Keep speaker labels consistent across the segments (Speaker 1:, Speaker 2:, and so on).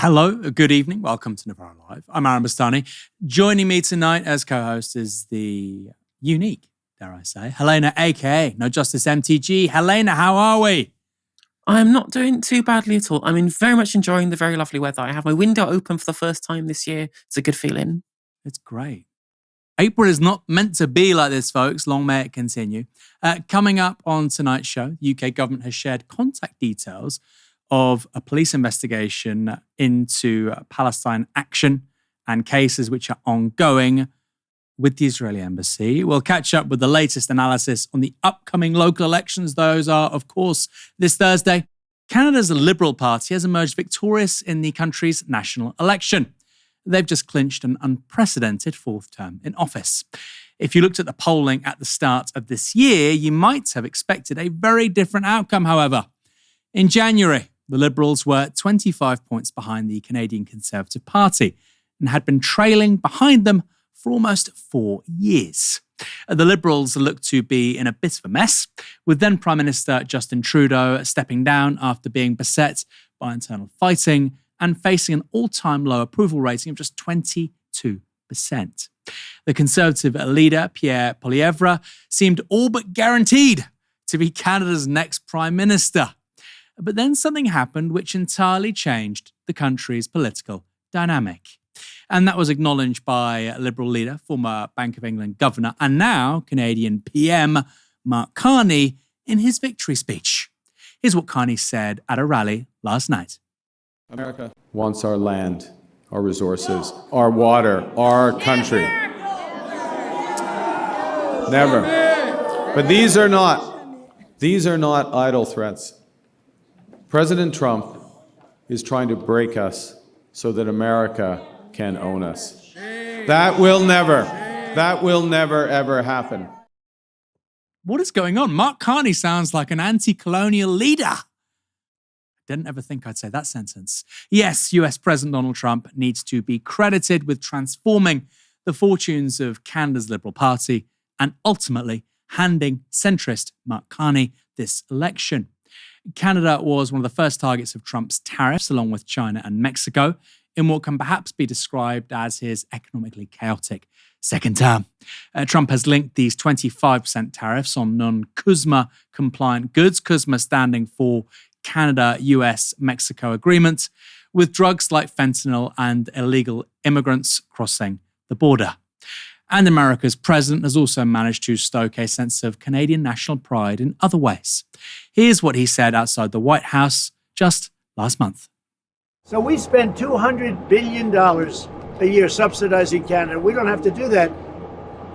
Speaker 1: Hello, good evening. Welcome to Novara Live. I'm Bastani. Joining me tonight as co-host is the unique, dare I say, Helena, aka NoJusticeMTG. Helena, how are we?
Speaker 2: I'm not doing too badly at all. I'm very much enjoying the very lovely weather. I have my window open for the first time this year. It's a good feeling.
Speaker 1: It's great. April is not meant to be like this, folks. Long may it continue. Coming up on tonight's show, the UK government has shared contact details of a police investigation into Palestine Action and cases which are ongoing with the Israeli embassy. We'll catch up with the latest analysis on the upcoming local elections. Those are, of course, this Thursday. Canada's Liberal Party has emerged victorious in the country's national election. They've just clinched an unprecedented fourth term in office. If you looked at the polling at the start of this year, you might have expected a very different outcome, however. In January, the Liberals were 25 points behind the Canadian Conservative Party and had been trailing behind them for almost 4 years. The Liberals looked to be in a bit of a mess, with then Prime Minister Justin Trudeau stepping down after being beset by internal fighting and facing an all-time low approval rating of just 22%. The Conservative leader, Pierre Poilievre, seemed all but guaranteed to be Canada's next Prime Minister. But then something happened which entirely changed the country's political dynamic. And that was acknowledged by Liberal leader, former Bank of England governor, and now Canadian PM Mark Carney in his victory speech. Here's what Carney said at a rally last night.
Speaker 3: America wants our land, our resources, our water, our country. Never. But these are not idle threats. President Trump is trying to break us so that America can own us. That will never, ever happen.
Speaker 1: What is going on? Mark Carney sounds like an anti-colonial leader. Didn't ever think I'd say that sentence. Yes, US President Donald Trump needs to be credited with transforming the fortunes of Canada's Liberal Party and ultimately handing centrist Mark Carney this election. Canada was one of the first targets of Trump's tariffs, along with China and Mexico, in what can perhaps be described as his economically chaotic second term. Trump has linked these 25% tariffs on non-CUSMA compliant goods, CUSMA standing for Canada-US-Mexico Agreement, with drugs like fentanyl and illegal immigrants crossing the border. And America's president has also managed to stoke a sense of Canadian national pride in other ways. Here's what he said outside the White House just last month.
Speaker 4: So we spend $200 billion a year subsidizing Canada. We don't have to do that.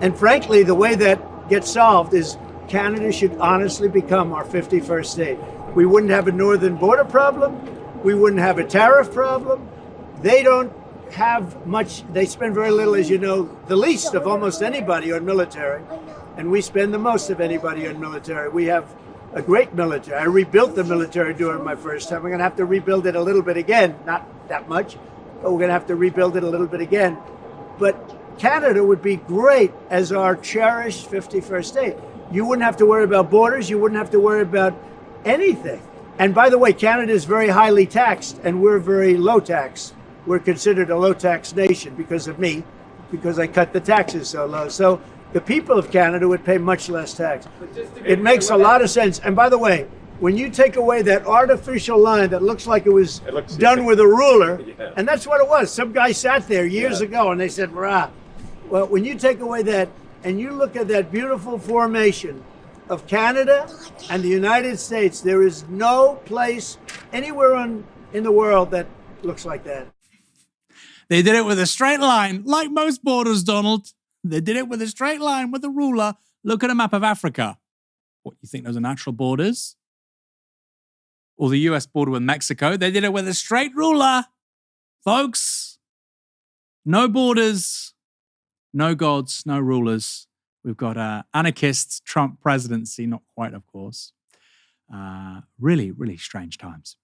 Speaker 4: And frankly, the way that gets solved is Canada should honestly become our 51st state. We wouldn't have a northern border problem. We wouldn't have a tariff problem. They don't have much, they spend very little, as you know, the least of almost anybody on military, and we spend the most of anybody on military. We have a great military. I rebuilt the military during my first time. We're going to have to rebuild it a little bit again, not that much, but we're going to have to rebuild it a little bit again. But Canada would be great as our cherished 51st state. You wouldn't have to worry about borders. You wouldn't have to worry about anything. And by the way, Canada is very highly taxed, and we're very low tax. We're considered a low-tax nation because of me, because I cut the taxes so low. So the people of Canada would pay much less tax. It makes a lot of sense. And by the way, when you take away that artificial line that looks like it was done with a ruler, and that's what it was. Some guy sat there years ago and they said, rah. Well, when you take away that and you look at that beautiful formation of Canada and the United States, there is no place anywhere in the world that looks like that.
Speaker 1: They did it with a straight line, like most borders, Donald. They did it with a straight line with a ruler. Look at a map of Africa. What, you think those are natural borders? Or the US border with Mexico? They did it with a straight ruler. Folks, no borders, no gods, no rulers. We've got an anarchist Trump presidency, not quite, of course. Really, really strange times.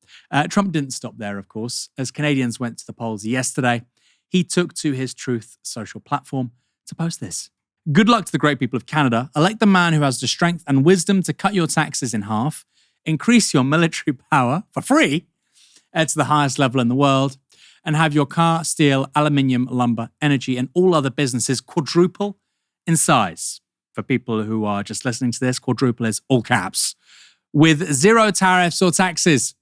Speaker 1: Trump didn't stop there, of course. As Canadians went to the polls yesterday, he took to his Truth social platform to post this. Good luck to the great people of Canada. Elect the man who has the strength and wisdom to cut your taxes in half, increase your military power for free to the highest level in the world, and have your car, steel, aluminium, lumber, energy, and all other businesses quadruple in size. For people who are just listening to this, quadruple is all caps. With zero tariffs or taxes,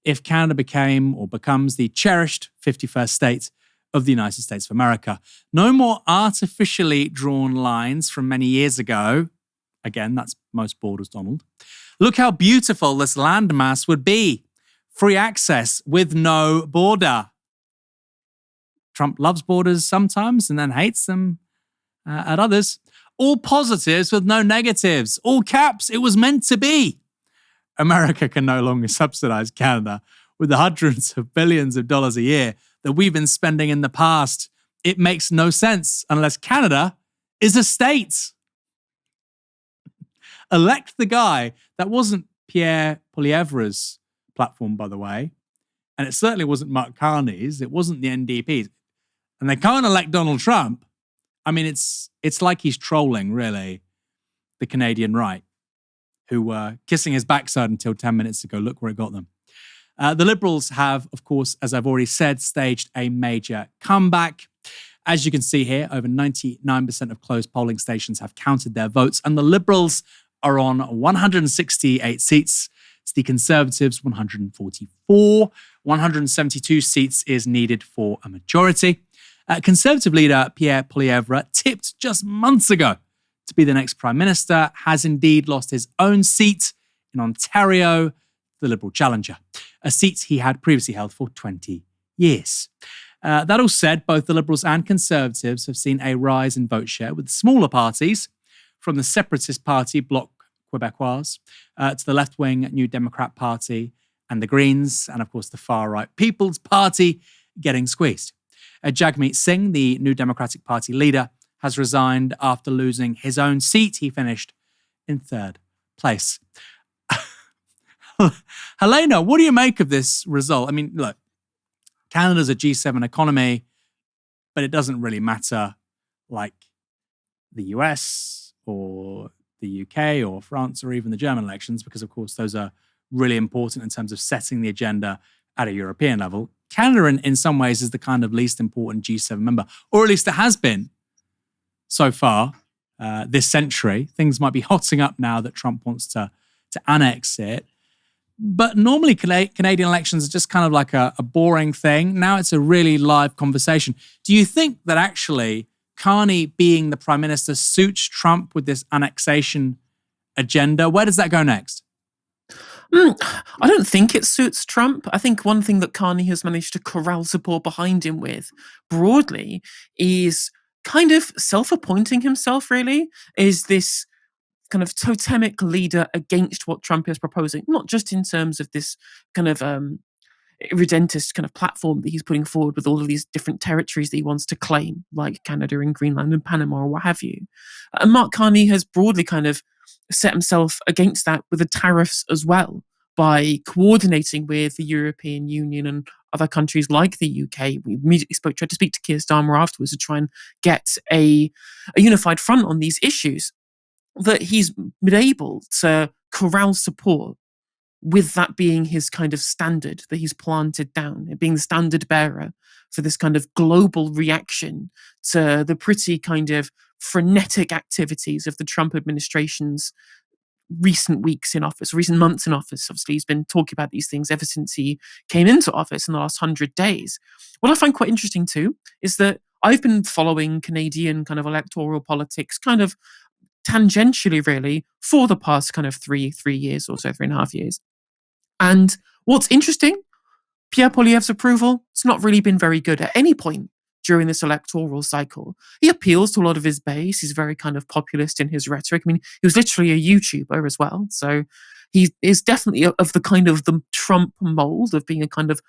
Speaker 1: if Canada became or becomes the cherished 51st state of the United States of America. No more artificially drawn lines from many years ago. Again, that's most borders, Donald. Look how beautiful this landmass would be. Free access with no border. Trump loves borders sometimes and then hates them at others. All positives with no negatives. All caps, it was meant to be. America can no longer subsidize Canada with the hundreds of billions of dollars a year that we've been spending in the past. It makes no sense unless Canada is a state. Elect the guy. That wasn't Pierre Poilievre's platform, by the way. And it certainly wasn't Mark Carney's. It wasn't the NDP's. And they can't elect Donald Trump. I mean, it's like he's trolling, really, the Canadian right, who were kissing his backside until 10 minutes ago. Look where it got them. The Liberals have, of course, as I've already said, staged a major comeback. As you can see here, over 99% of closed polling stations have counted their votes, and the Liberals are on 168 seats. It's the Conservatives 144. 172 seats is needed for a majority. Conservative leader Pierre Poilievre, tipped just months ago to be the next Prime Minister, has indeed lost his own seat in Ontario, the Liberal challenger, a seat he had previously held for 20 years. That all said, both the Liberals and Conservatives have seen a rise in vote share, with smaller parties from the Separatist Party, Bloc Québécois, to the left-wing New Democrat Party and the Greens, and of course the far-right People's Party getting squeezed. Jagmeet Singh, the New Democratic Party leader, has resigned after losing his own seat. He finished in third place. Helena, what do you make of this result? I mean, look, Canada's a G7 economy, but it doesn't really matter like the US or the UK or France or even the German elections, because of course those are really important in terms of setting the agenda at a European level. Canada in some ways is the kind of least important G7 member, or at least it has been so far this century. Things might be hotting up now that Trump wants to annex it. But normally Canadian elections are just kind of like a boring thing. Now it's a really live conversation. Do you think that actually Carney being the Prime Minister suits Trump with this annexation agenda? Where does that go next?
Speaker 2: I don't think it suits Trump. I think one thing that Carney has managed to corral support behind him with broadly is kind of self-appointing himself, really, is this kind of totemic leader against what Trump is proposing, not just in terms of this kind of irredentist kind of platform that he's putting forward with all of these different territories that he wants to claim, like Canada and Greenland and Panama or what have you. And Mark Carney has broadly kind of set himself against that with the tariffs as well, by coordinating with the European Union and other countries like the UK. We immediately tried to speak to Keir Starmer afterwards to try and get a unified front on these issues, that he's been able to corral support with that being his kind of standard that he's planted down, it being the standard bearer for this kind of global reaction to the pretty kind of frenetic activities of the Trump administration's recent weeks in office, recent months in office. Obviously, he's been talking about these things ever since he came into office in the last 100 days. What I find quite interesting too is that I've been following Canadian kind of electoral politics kind of tangentially, really, for the past kind of three years or so, 3.5 years. And what's interesting, Pierre Poilievre's approval, it's not really been very good at any point during this electoral cycle. He appeals to a lot of his base. He's very kind of populist in his rhetoric. I mean, he was literally a YouTuber as well. So he is definitely of the kind of the Trump mold of being a kind of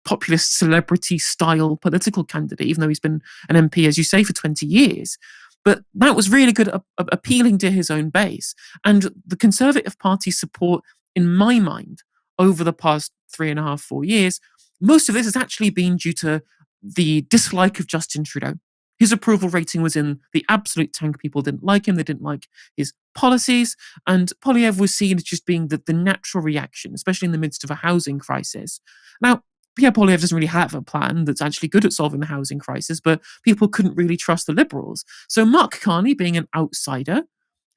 Speaker 2: populist celebrity style political candidate, even though he's been an MP, as you say, for 20 years. But that was really good at appealing to his own base. And the Conservative Party's support, in my mind, over the past 3.5, 4 years, most of this has actually been due to the dislike of Justin Trudeau. His approval rating was in the absolute tank. People didn't like him. They didn't like his policies. And Poilievre was seen as just being the natural reaction, especially in the midst of a housing crisis. Now, Pierre Poilievre doesn't really have a plan that's actually good at solving the housing crisis, but people couldn't really trust the Liberals. So Mark Carney, being an outsider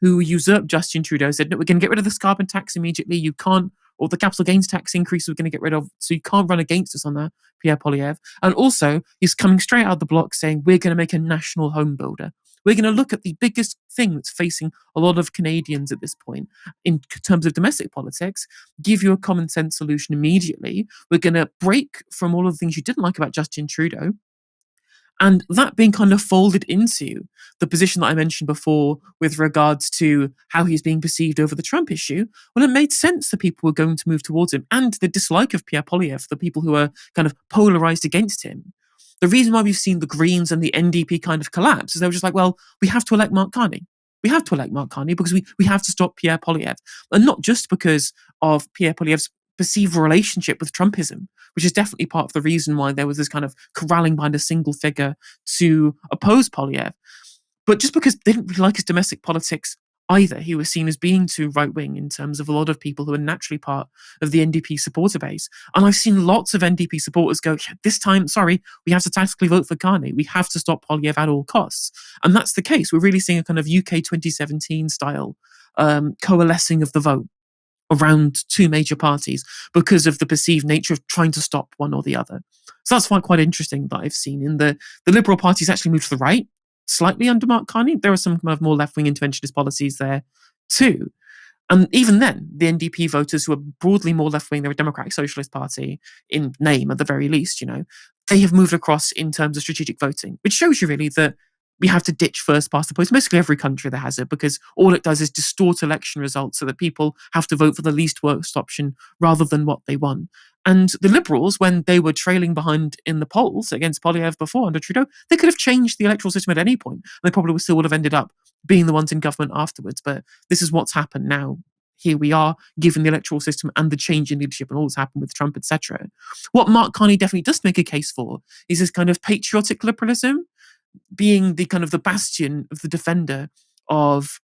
Speaker 2: who usurped Justin Trudeau, said, no, we're going to get rid of this carbon tax immediately. You can't, or the capital gains tax increase we're going to get rid of, so you can't run against us on that, Pierre Poilievre. And also, he's coming straight out of the block saying, we're going to make a national home builder. We're going to look at the biggest thing that's facing a lot of Canadians at this point in terms of domestic politics, give you a common sense solution immediately. We're going to break from all of the things you didn't like about Justin Trudeau. And that being kind of folded into the position that I mentioned before with regards to how he's being perceived over the Trump issue, well, it made sense that people were going to move towards him. And the dislike of Pierre Poilievre, the people who are kind of polarized against him, the reason why we've seen the Greens and the NDP kind of collapse is they were just like, well, we have to elect Mark Carney. We have to elect Mark Carney because we have to stop Pierre Poilievre. And not just because of Pierre Poilievre's perceived relationship with Trumpism, which is definitely part of the reason why there was this kind of corralling behind a single figure to oppose Poilievre, but just because they didn't really like his domestic politics either. He was seen as being too right-wing in terms of a lot of people who are naturally part of the NDP supporter base. And I've seen lots of NDP supporters go, this time, sorry, we have to tactically vote for Carney. We have to stop Poilievre at all costs. And that's the case. We're really seeing a kind of UK 2017 style coalescing of the vote around two major parties because of the perceived nature of trying to stop one or the other. So that's quite interesting that I've seen. In the Liberal Party's actually moved to the right, slightly under Mark Carney. There are some kind of more left-wing interventionist policies there too. And even then, the NDP voters, who are broadly more left-wing, they're a Democratic Socialist Party in name at the very least, they have moved across in terms of strategic voting, which shows you really that we have to ditch first past the post. Basically every country that has it, because all it does is distort election results so that people have to vote for the least worst option rather than what they want. And the Liberals, when they were trailing behind in the polls against Poilievre before under Trudeau, they could have changed the electoral system at any point. They probably still would have ended up being the ones in government afterwards. But this is what's happened now. Here we are, given the electoral system and the change in leadership and all that's happened with Trump, etc. What Mark Carney definitely does make a case for is this kind of patriotic liberalism, being the kind of the bastion of the defender of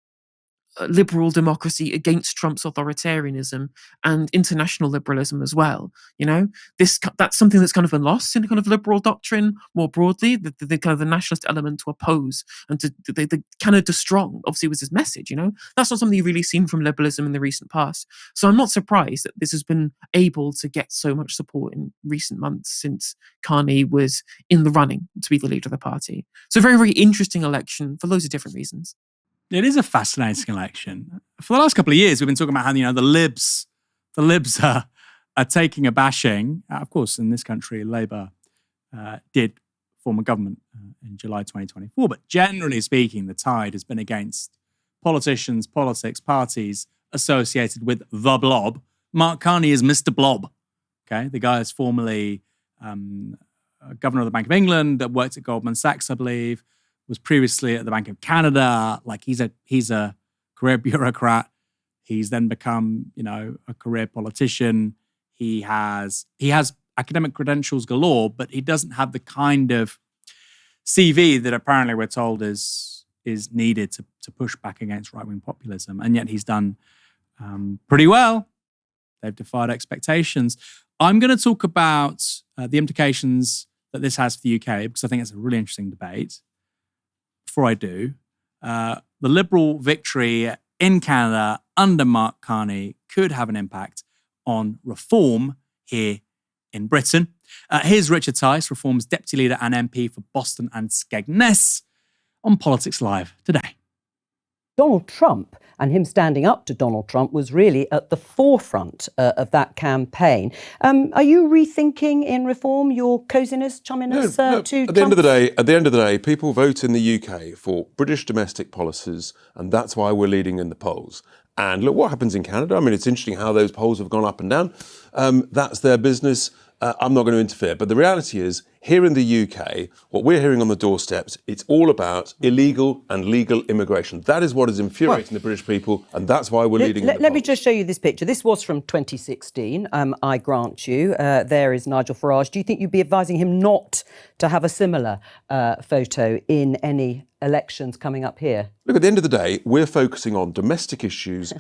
Speaker 2: liberal democracy against Trump's authoritarianism and international liberalism as well. That's something that's kind of been lost in kind of liberal doctrine more broadly, the kind of the nationalist element to oppose and to the Canada strong, obviously, was his message. That's not something you've really seen from liberalism in the recent past. So I'm not surprised that this has been able to get so much support in recent months since Carney was in the running to be the leader of the party. So a very, very interesting election for loads of different reasons.
Speaker 1: It is a fascinating election. For the last couple of years, we've been talking about how, the Libs are taking a bashing. Of course, in this country, Labour did form a government in July 2024. But generally speaking, the tide has been against politicians, politics, parties associated with the blob. Mark Carney is Mr. Blob. Okay, the guy is formerly governor of the Bank of England, that worked at Goldman Sachs, I believe. Was previously at the Bank of Canada. Like he's a career bureaucrat. He's then become, a career politician. He has academic credentials galore, but he doesn't have the kind of CV that apparently we're told is needed to push back against right-wing populism. And yet he's done pretty well. They've defied expectations. I'm going to talk about the implications that this has for the UK, because I think it's a really interesting debate. Before I do, the Liberal victory in Canada under Mark Carney could have an impact on reform here in Britain. Here's Richard Tice, Reform's Deputy Leader and MP for Boston and Skegness, on Politics Live today.
Speaker 5: Donald Trump and him standing up to Donald Trump was really at the forefront of that campaign. Are you rethinking in Reform your coziness, chumminess to
Speaker 6: At the end of the day, people vote in the UK for British domestic policies, and that's why we're leading in the polls. And look what happens in Canada. I mean, it's interesting how those polls have gone up and down. That's their business. I'm not going to interfere. But the reality is, here in the UK, what we're hearing on the doorsteps, it's all about illegal and legal immigration. That is what is infuriating the British people, and that's why we're leading in the
Speaker 5: Let me
Speaker 6: polls.
Speaker 5: just show you this picture. This was from 2016, I grant you. There is Nigel Farage. Do you think you'd be advising him not to have a similar photo in any elections coming up here?
Speaker 6: Look, at the end of the day, we're focusing on domestic issues.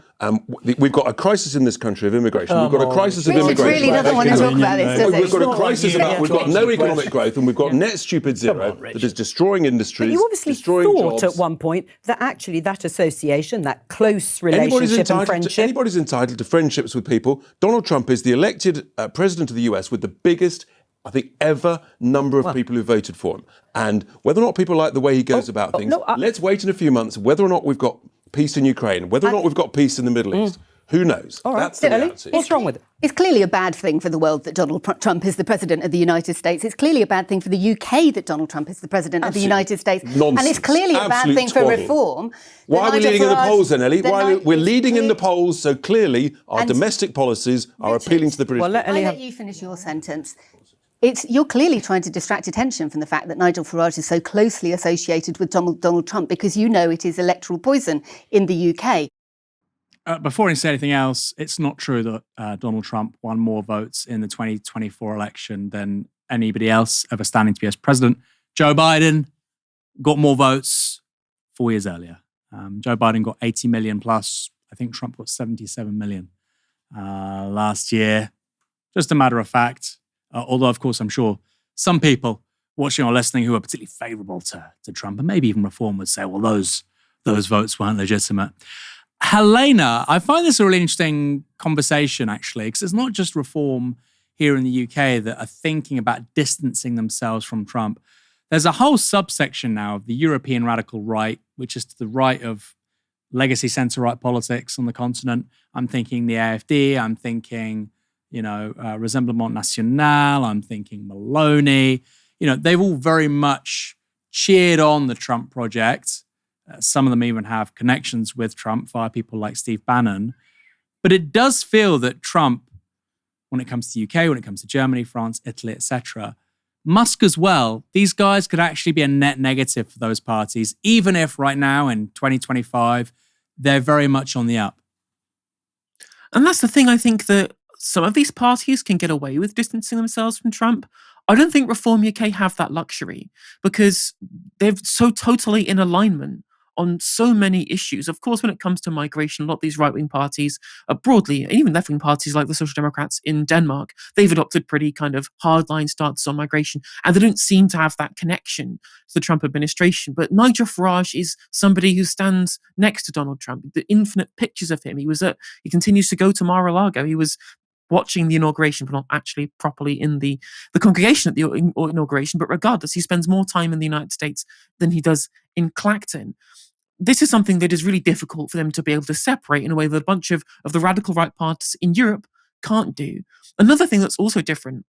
Speaker 6: We've got a crisis in this country of immigration. We've got a crisis of
Speaker 7: Richard
Speaker 6: immigration.
Speaker 7: really doesn't want to talk about this, does he?
Speaker 6: We've got a crisis about, we've got no economic growth, and we've got net stupid zero that is destroying industries,
Speaker 5: But you obviously
Speaker 6: destroying
Speaker 5: thought
Speaker 6: jobs.
Speaker 5: at one point that actually that association, that close relationship and friendship...
Speaker 6: Anybody's entitled to friendships with people. Donald Trump is the elected president of the US with the biggest, I think, ever number of people who voted for him. And whether or not people like the way he goes about things, let's wait in a few months, whether or not we've got peace in Ukraine, whether or not we've got peace in the Middle East. Who knows?
Speaker 5: All right.
Speaker 6: That's the reality.
Speaker 5: What's wrong with it?
Speaker 7: It's clearly a bad thing for the world that Donald Trump is the president of the United States. It's clearly a bad thing for the UK that Donald Trump is the president of the United States.
Speaker 6: Nonsense.
Speaker 7: And it's clearly a bad
Speaker 6: Absolute
Speaker 7: thing for
Speaker 6: twaddle.
Speaker 7: reform.
Speaker 6: Why are we leading in the polls then, Ellie? We're leading in the polls, so clearly our
Speaker 7: And
Speaker 6: domestic policies are appealing to the British.
Speaker 5: Well,
Speaker 6: people.
Speaker 7: I'll let you finish your sentence. You're clearly trying to distract attention from the fact that Nigel Farage is so closely associated with Donald Trump because you know it is electoral poison in the UK.
Speaker 1: Before I say anything else, it's not true that Donald Trump won more votes in the 2024 election than anybody else ever standing to be as president. Joe Biden got more votes 4 years earlier. Joe Biden got 80 million plus. I think Trump got 77 million last year. Just a matter of fact. Although, of course, I'm sure some people watching or listening who are particularly favourable to Trump and maybe even Reform would say, well, those votes weren't legitimate. Helena, I find this a really interesting conversation, actually, because it's not just Reform here in the UK that are thinking about distancing themselves from Trump. There's a whole subsection now of the European radical right, which is to the right of legacy centre-right politics on the continent. I'm thinking the AfD, I'm thinking, Rassemblement National, I'm thinking Maloney. They've all very much cheered on the Trump project. Some of them even have connections with Trump via people like Steve Bannon. But it does feel that Trump, when it comes to the UK, when it comes to Germany, France, Italy, etc., Musk as well, these guys could actually be a net negative for those parties, even if right now in 2025, they're very much on the up.
Speaker 2: And that's the thing, I think that some of these parties can get away with distancing themselves from Trump. I don't think Reform UK have that luxury because they're so totally in alignment on so many issues. Of course, when it comes to migration, a lot of these right-wing parties, broadly, and even left-wing parties like the Social Democrats in Denmark, they've adopted pretty kind of hardline stances on migration, and they don't seem to have that connection to the Trump administration. But Nigel Farage is somebody who stands next to Donald Trump. The infinite pictures of him. He continues to go to Mar-a-Lago. He was watching the inauguration, but not actually properly in the congregation at the inauguration. But regardless, he spends more time in the United States than he does in Clacton. This is something that is really difficult for them to be able to separate in a way that a bunch of the radical right parties in Europe can't do. Another thing that's also different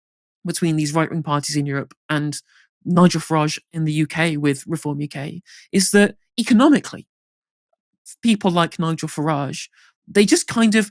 Speaker 2: between these right-wing parties in Europe and Nigel Farage in the UK with Reform UK is that economically, people like Nigel Farage, they just kind of,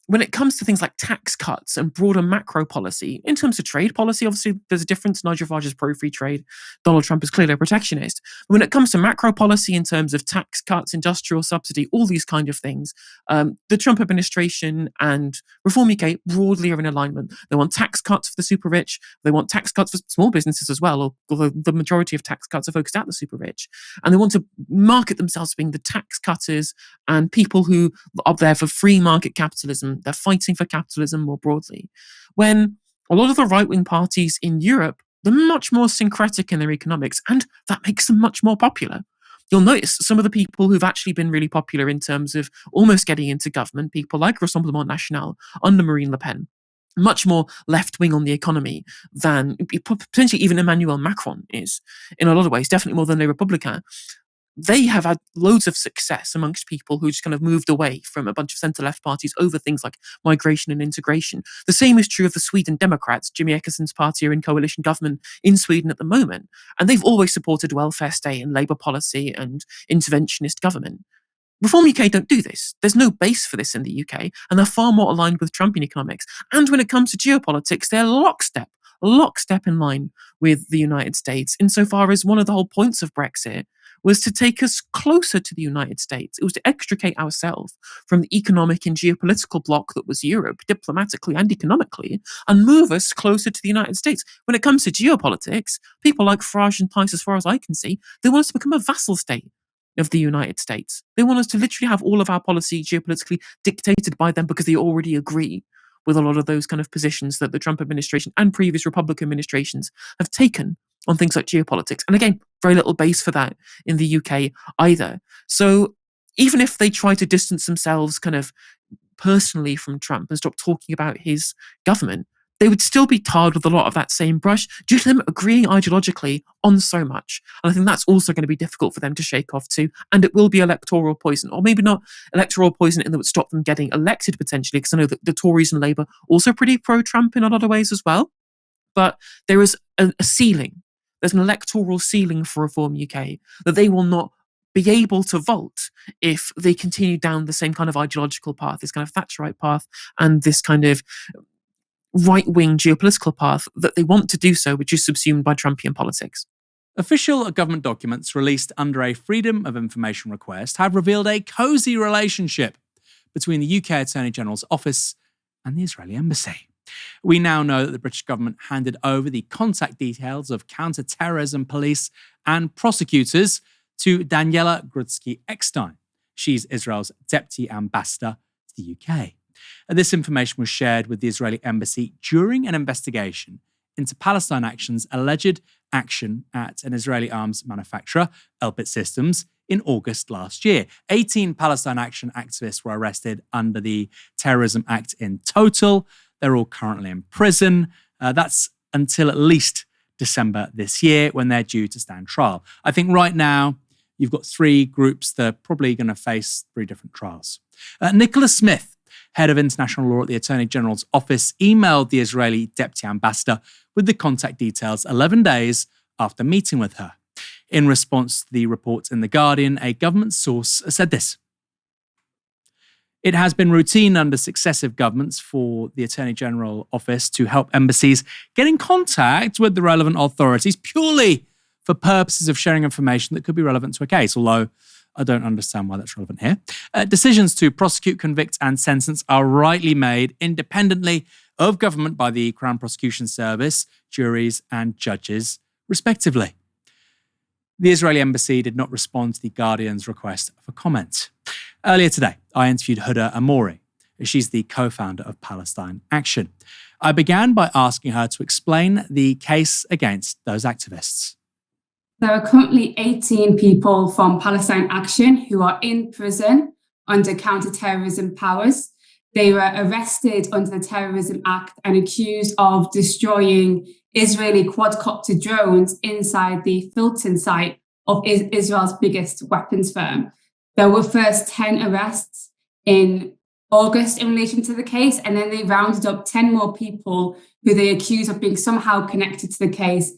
Speaker 2: when it comes to things like tax cuts and broader macro policy, in terms of trade policy, obviously there's a difference. Nigel Farage is pro-free trade. Donald Trump is clearly a protectionist. When it comes to macro policy in terms of tax cuts, industrial subsidy, all these kind of things, the Trump administration and Reform UK broadly are in alignment. They want tax cuts for the super rich. They want tax cuts for small businesses as well, although the majority of tax cuts are focused at the super rich. And they want to market themselves as being the tax cutters and people who are there for free market capitalism. They're fighting for capitalism more broadly. When a lot of the right-wing parties in Europe, they're much more syncretic in their economics, and that makes them much more popular. You'll notice some of the people who've actually been really popular in terms of almost getting into government, people like Rassemblement National under Marine Le Pen, much more left-wing on the economy than potentially even Emmanuel Macron is, in a lot of ways, definitely more than Les Républicains. They have had loads of success amongst people who just kind of moved away from a bunch of centre-left parties over things like migration and integration. The same is true of the Sweden Democrats. Jimmy Ekeson's party are in coalition government in Sweden at the moment, and they've always supported welfare state and Labour policy and interventionist government. Reform UK don't do this. There's no base for this in the UK, and they're far more aligned with Trumpian economics. And when it comes to geopolitics, they're lockstep lockstep in line with the United States, insofar as one of the whole points of Brexit was to take us closer to the United States. It was to extricate ourselves from the economic and geopolitical bloc that was Europe, diplomatically and economically, and move us closer to the United States. When it comes to geopolitics, people like Farage and Tice, as far as I can see, they want us to become a vassal state of the United States. They want us to literally have all of our policy geopolitically dictated by them because they already agree with a lot of those kind of positions that the Trump administration and previous Republican administrations have taken on things like geopolitics. And again, very little base for that in the UK either. So even if they try to distance themselves kind of personally from Trump and stop talking about his government, they would still be tarred with a lot of that same brush due to them agreeing ideologically on so much. And I think that's also going to be difficult for them to shake off too. And it will be electoral poison, or maybe not electoral poison in that would stop them getting elected potentially, because I know that the Tories and Labour also pretty pro-Trump in a lot of ways as well. But there is a ceiling. There's an electoral ceiling for Reform UK that they will not be able to vault if they continue down the same kind of ideological path, this kind of Thatcherite path, and this kind of right-wing geopolitical path that they want to do so, which is subsumed by Trumpian politics.
Speaker 1: Official government documents released under a Freedom of Information request have revealed a cosy relationship between the UK Attorney General's office and the Israeli embassy. We now know that the British government handed over the contact details of counter-terrorism police and prosecutors to Daniela Grudzki-Eckstein. She's Israel's deputy ambassador to the UK. This information was shared with the Israeli embassy during an investigation into Palestine Action's alleged action at an Israeli arms manufacturer, Elbit Systems, in August last year. 18 Palestine Action activists were arrested under the Terrorism Act in total. They're all currently in prison. That's until at least December this year, when they're due to stand trial. I think right now you've got three groups that are probably going to face three different trials. Nicholas Smith, head of international law at the Attorney General's office, emailed the Israeli deputy ambassador with the contact details 11 days after meeting with her. In response to the reports in The Guardian, a government source said this: "It has been routine under successive governments for the Attorney General office to help embassies get in contact with the relevant authorities purely for purposes of sharing information that could be relevant to a case, although I don't understand why that's relevant here. Decisions to prosecute, convict, and sentence are rightly made independently of government by the Crown Prosecution Service, juries, and judges, respectively." The Israeli embassy did not respond to The Guardian's request for comment. Earlier today, I interviewed Huda Ammori. She's the co-founder of Palestine Action. I began by asking her to explain the case against those activists.
Speaker 8: There are currently 18 people from Palestine Action who are in prison under counter-terrorism powers. They were arrested under the Terrorism Act and accused of destroying Israeli quadcopter drones inside the Fulton site of Israel's biggest weapons firm. There were first 10 arrests in August in relation to the case, and then they rounded up 10 more people who they accused of being somehow connected to the case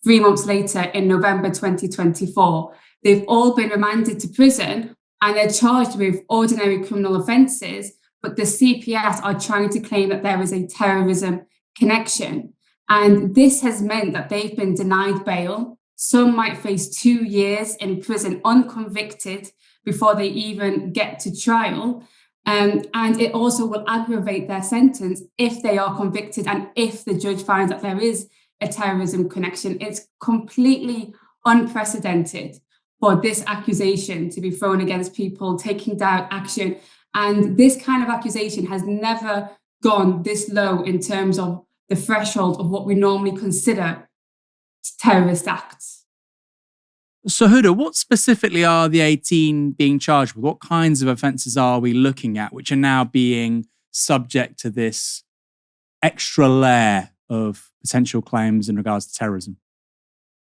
Speaker 8: 3 months later in November 2024. They've all been remanded to prison and they're charged with ordinary criminal offences, but the CPS are trying to claim that there is a terrorism connection. And this has meant that they've been denied bail. Some might face 2 years in prison unconvicted before they even get to trial. And it also will aggravate their sentence if they are convicted and if the judge finds that there is a terrorism connection. It's completely unprecedented for this accusation to be thrown against people taking direct action. And this kind of accusation has never gone this low in terms of the threshold of what we normally consider terrorist acts.
Speaker 1: So Huda, what specifically are the 18 being charged with? What kinds of offences are we looking at which are now being subject to this extra layer of potential claims in regards to terrorism?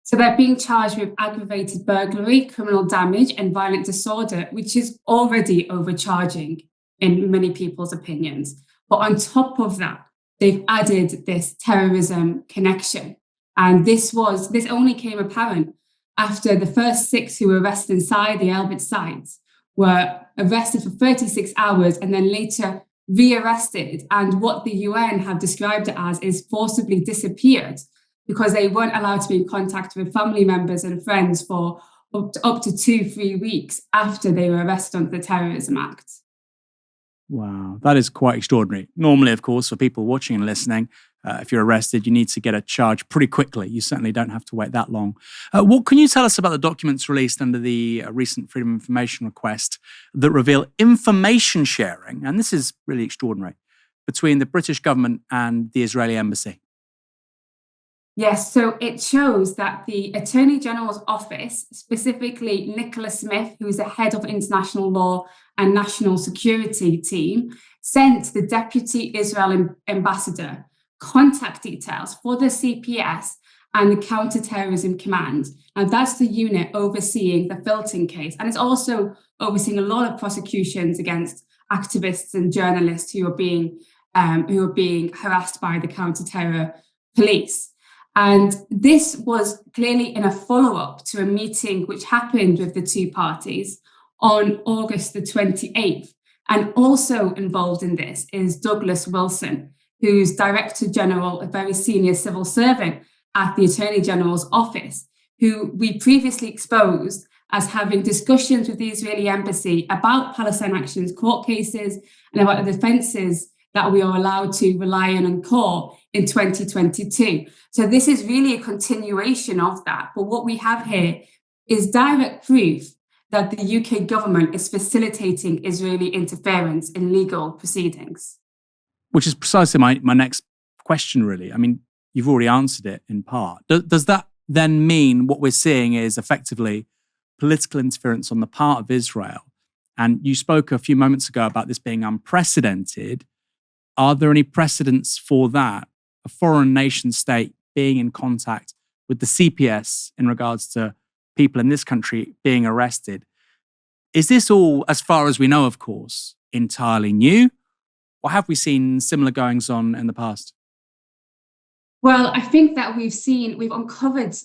Speaker 8: So they're being charged with aggravated burglary, criminal damage, and violent disorder, which is already overcharging in many people's opinions. But on top of that, they've added this terrorism connection. And this only came apparent after the first 6 who were arrested inside the Elbit sites were arrested for 36 hours and then later rearrested, and what the UN have described it as is forcibly disappeared because they weren't allowed to be in contact with family members and friends for up to 2-3 weeks after they were arrested under the Terrorism Act.
Speaker 1: Wow, that is quite extraordinary. Normally, of course, for people watching and listening, if you're arrested, you need to get a charge pretty quickly. You certainly don't have to wait that long. What can you tell us about the documents released under the recent Freedom of Information request that reveal information sharing, and this is really extraordinary, between the British government and the Israeli embassy?
Speaker 8: Yes, so it shows that the Attorney General's office, specifically Nicholas Smith, who is the head of international law and national security team, sent the Deputy Israel Ambassador contact details for the CPS and the Counterterrorism Command. And that's the unit overseeing the Filton case. And it's also overseeing a lot of prosecutions against activists and journalists who are being harassed by the counter-terror police. And this was clearly in a follow-up to a meeting which happened with the two parties on August the 28th. And also involved in this is Douglas Wilson, who's Director General, a very senior civil servant at the Attorney General's office, who we previously exposed as having discussions with the Israeli embassy about Palestine Action's court cases and about the defences that we are allowed to rely on in court in 2022. So this is really a continuation of that. But what we have here is direct proof that the UK government is facilitating Israeli interference in legal proceedings.
Speaker 1: Which is precisely my next question, really. I mean, you've already answered it in part. Does that then mean what we're seeing is effectively political interference on the part of Israel? And you spoke a few moments ago about this being unprecedented. Are there any precedents for that? A foreign nation state being in contact with the CPS in regards to people in this country being arrested. Is this all, as far as we know, of course, entirely new? Or have we seen similar goings on in the past?
Speaker 8: Well, I think that we've uncovered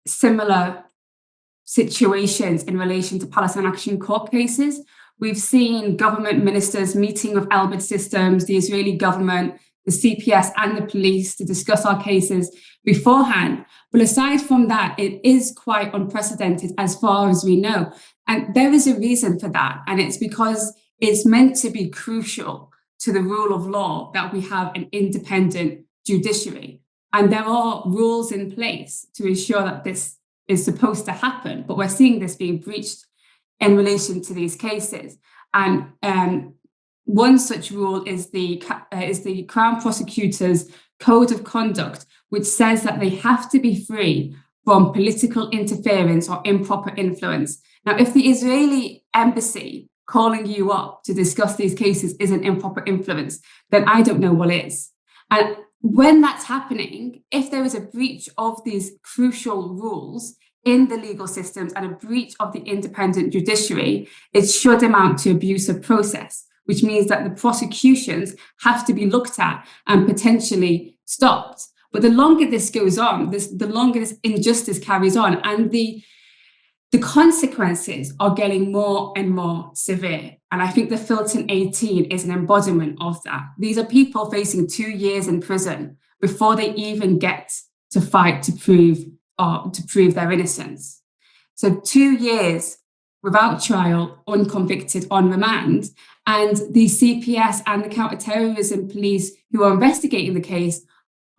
Speaker 8: similar situations in relation to Palestine Action court cases. We've seen government ministers meeting with Elbit Systems, the Israeli government, the CPS and the police to discuss our cases beforehand. But aside from that, it is quite unprecedented as far as we know. And there is a reason for that. And it's because it's meant to be crucial to the rule of law that we have an independent judiciary. And there are rules in place to ensure that this is supposed to happen. But we're seeing this being breached in relation to these cases. And one such rule is the Crown Prosecutor's Code of Conduct, which says that they have to be free from political interference or improper influence. Now, if the Israeli embassy calling you up to discuss these cases is an improper influence, then I don't know what is. And when that's happening, if there is a breach of these crucial rules in the legal systems and a breach of the independent judiciary, it should amount to abuse of process, which means that the prosecutions have to be looked at and potentially stopped. But the longer this goes on, the longer this injustice carries on, and the consequences are getting more and more severe. And I think the Filton 18 is an embodiment of that. These are people facing 2 years in prison before they even get to fight to prove their innocence. So 2 years without trial, unconvicted, on remand. And the CPS and the counterterrorism police who are investigating the case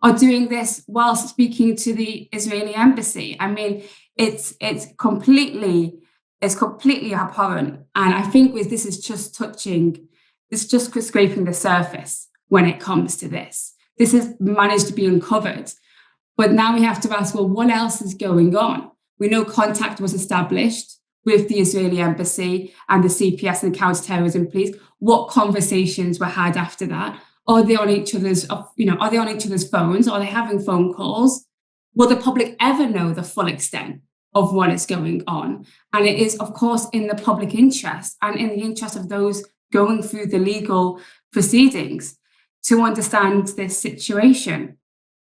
Speaker 8: are doing this whilst speaking to the Israeli embassy. I mean, it's completely abhorrent. And I think this is just scraping the surface when it comes to this. This has managed to be uncovered. But now we have to ask, well, what else is going on? We know contact was established with the Israeli embassy and the CPS and the counterterrorism police. What conversations were had after that? Are they on each other's phones? Are they having phone calls? Will the public ever know the full extent of what is going on? And it is, of course, in the public interest and in the interest of those going through the legal proceedings to understand this situation.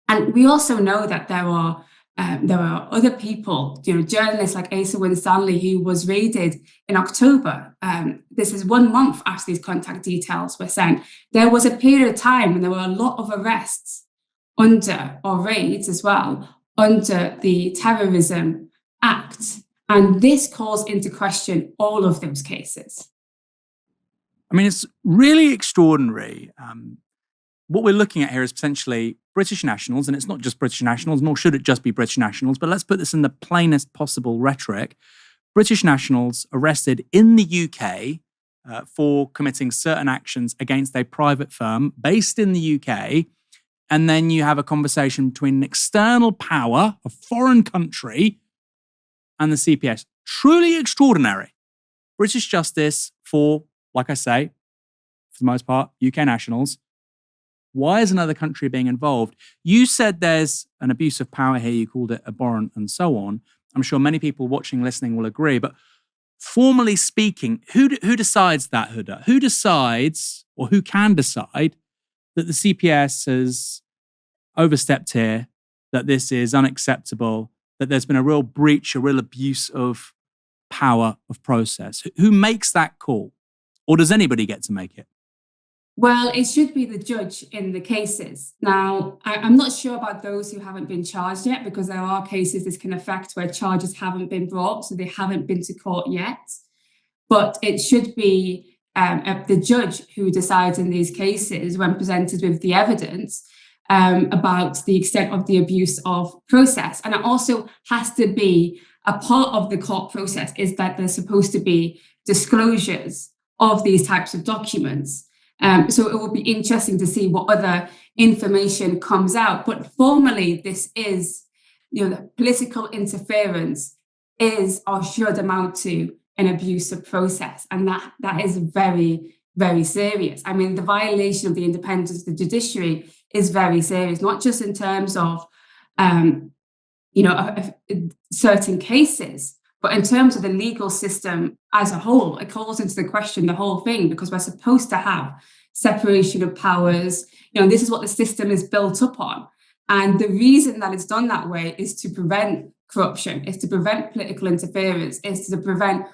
Speaker 8: And we also know that there are There are other people, journalists like Asa Winstanley, who was raided in October. This is 1 month after these contact details were sent. There was a period of time when there were a lot of arrests or raids as well, under the Terrorism Act. And this calls into question all of those cases.
Speaker 1: I mean, it's really extraordinary. What we're looking at here is potentially British nationals, and it's not just British nationals, nor should it just be British nationals, but let's put this in the plainest possible rhetoric. British nationals arrested in the UK for committing certain actions against a private firm based in the UK, and then you have a conversation between an external power, a foreign country, and the CPS. Truly extraordinary. British justice for, like I say, for the most part, UK nationals. Why is another country being involved? You said there's an abuse of power here. You called it abhorrent and so on. I'm sure many people watching, listening will agree. But formally speaking, who decides that, Huda? Who decides, or who can decide, that the CPS has overstepped here, that this is unacceptable, that there's been a real breach, a real abuse of power of process? Who makes that call? Or does anybody get to make it?
Speaker 8: Well, it should be the judge in the cases. Now, I'm not sure about those who haven't been charged yet, because there are cases this can affect where charges haven't been brought, so they haven't been to court yet. But it should be the judge who decides in these cases, when presented with the evidence, about the extent of the abuse of process. And it also has to be a part of the court process, is that there's supposed to be disclosures of these types of documents. So it will be interesting to see what other information comes out. But formally, this is, the political interference is or should amount to an abuse of process. And that is very, very serious. I mean, the violation of the independence of the judiciary is very serious, not just in terms of, certain cases, but in terms of the legal system as a whole. It calls into the question the whole thing, because we're supposed to have separation of powers. This is what the system is built up on. And the reason that it's done that way is to prevent corruption, is to prevent political interference, is to prevent,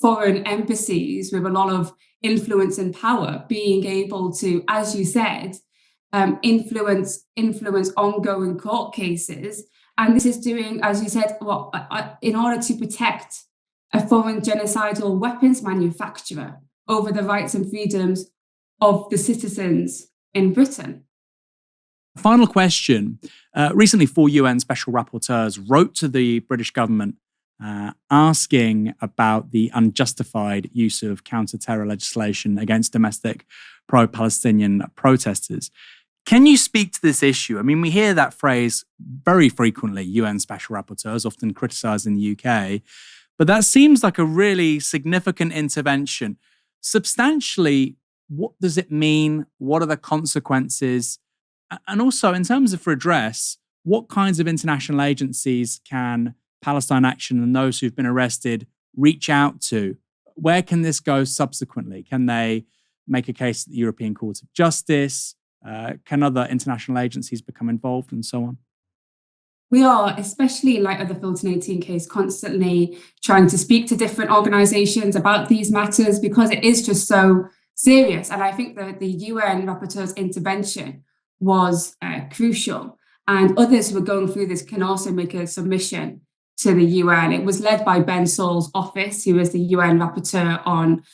Speaker 8: foreign embassies with a lot of influence and power being able to, as you said, influence ongoing court cases. And this is doing, as you said, in order to protect a foreign genocidal weapons manufacturer over the rights and freedoms of the citizens in Britain.
Speaker 1: Final question. Recently, 4 UN special rapporteurs wrote to the British government asking about the unjustified use of counter-terror legislation against domestic pro-Palestinian protesters. Can you speak to this issue? I mean, we hear that phrase very frequently, UN special rapporteurs, often criticised in the UK, but that seems like a really significant intervention. Substantially, what does it mean? What are the consequences? And also, in terms of redress, what kinds of international agencies can Palestine Action and those who've been arrested reach out to? Where can this go subsequently? Can they make a case at the European Court of Justice? Can other international agencies become involved and so on?
Speaker 8: We are, especially in light of the Fulton 18 case, constantly trying to speak to different organisations about these matters, because it is just so serious. And I think that the UN rapporteur's intervention was crucial. And others who are going through this can also make a submission to the UN. It was led by Ben Saul's office, who is the UN rapporteur on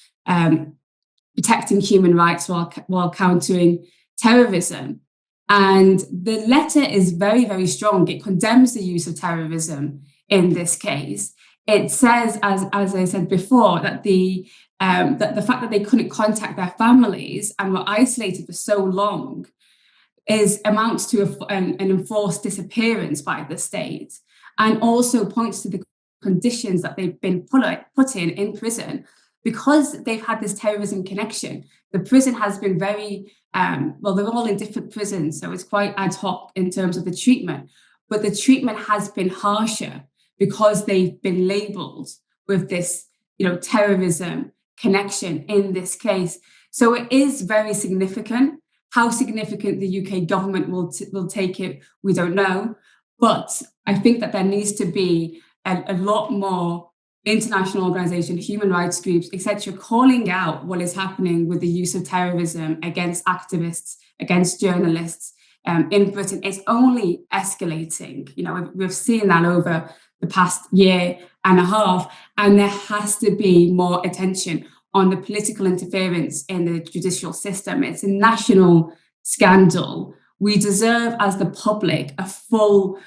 Speaker 8: protecting human rights while countering terrorism. And the letter is very, very strong. It condemns the use of terrorism in this case. It says, as I said before, that the fact that they couldn't contact their families and were isolated for so long amounts to an enforced disappearance by the state, and also points to the conditions that they've been put in prison. Because they've had this terrorism connection, the prison has been very, they're all in different prisons, so it's quite ad hoc in terms of the treatment. But the treatment has been harsher because they've been labelled with this, terrorism connection in this case. So it is very significant. How significant the UK government will take it, we don't know. But I think that there needs to be a lot more international organizations, human rights groups, etc., calling out what is happening with the use of terrorism against activists, against journalists in Britain. It's only escalating. We've seen that over the past year and a half, and there has to be more attention on the political interference in the judicial system. It's a national scandal. We deserve, as the public, a full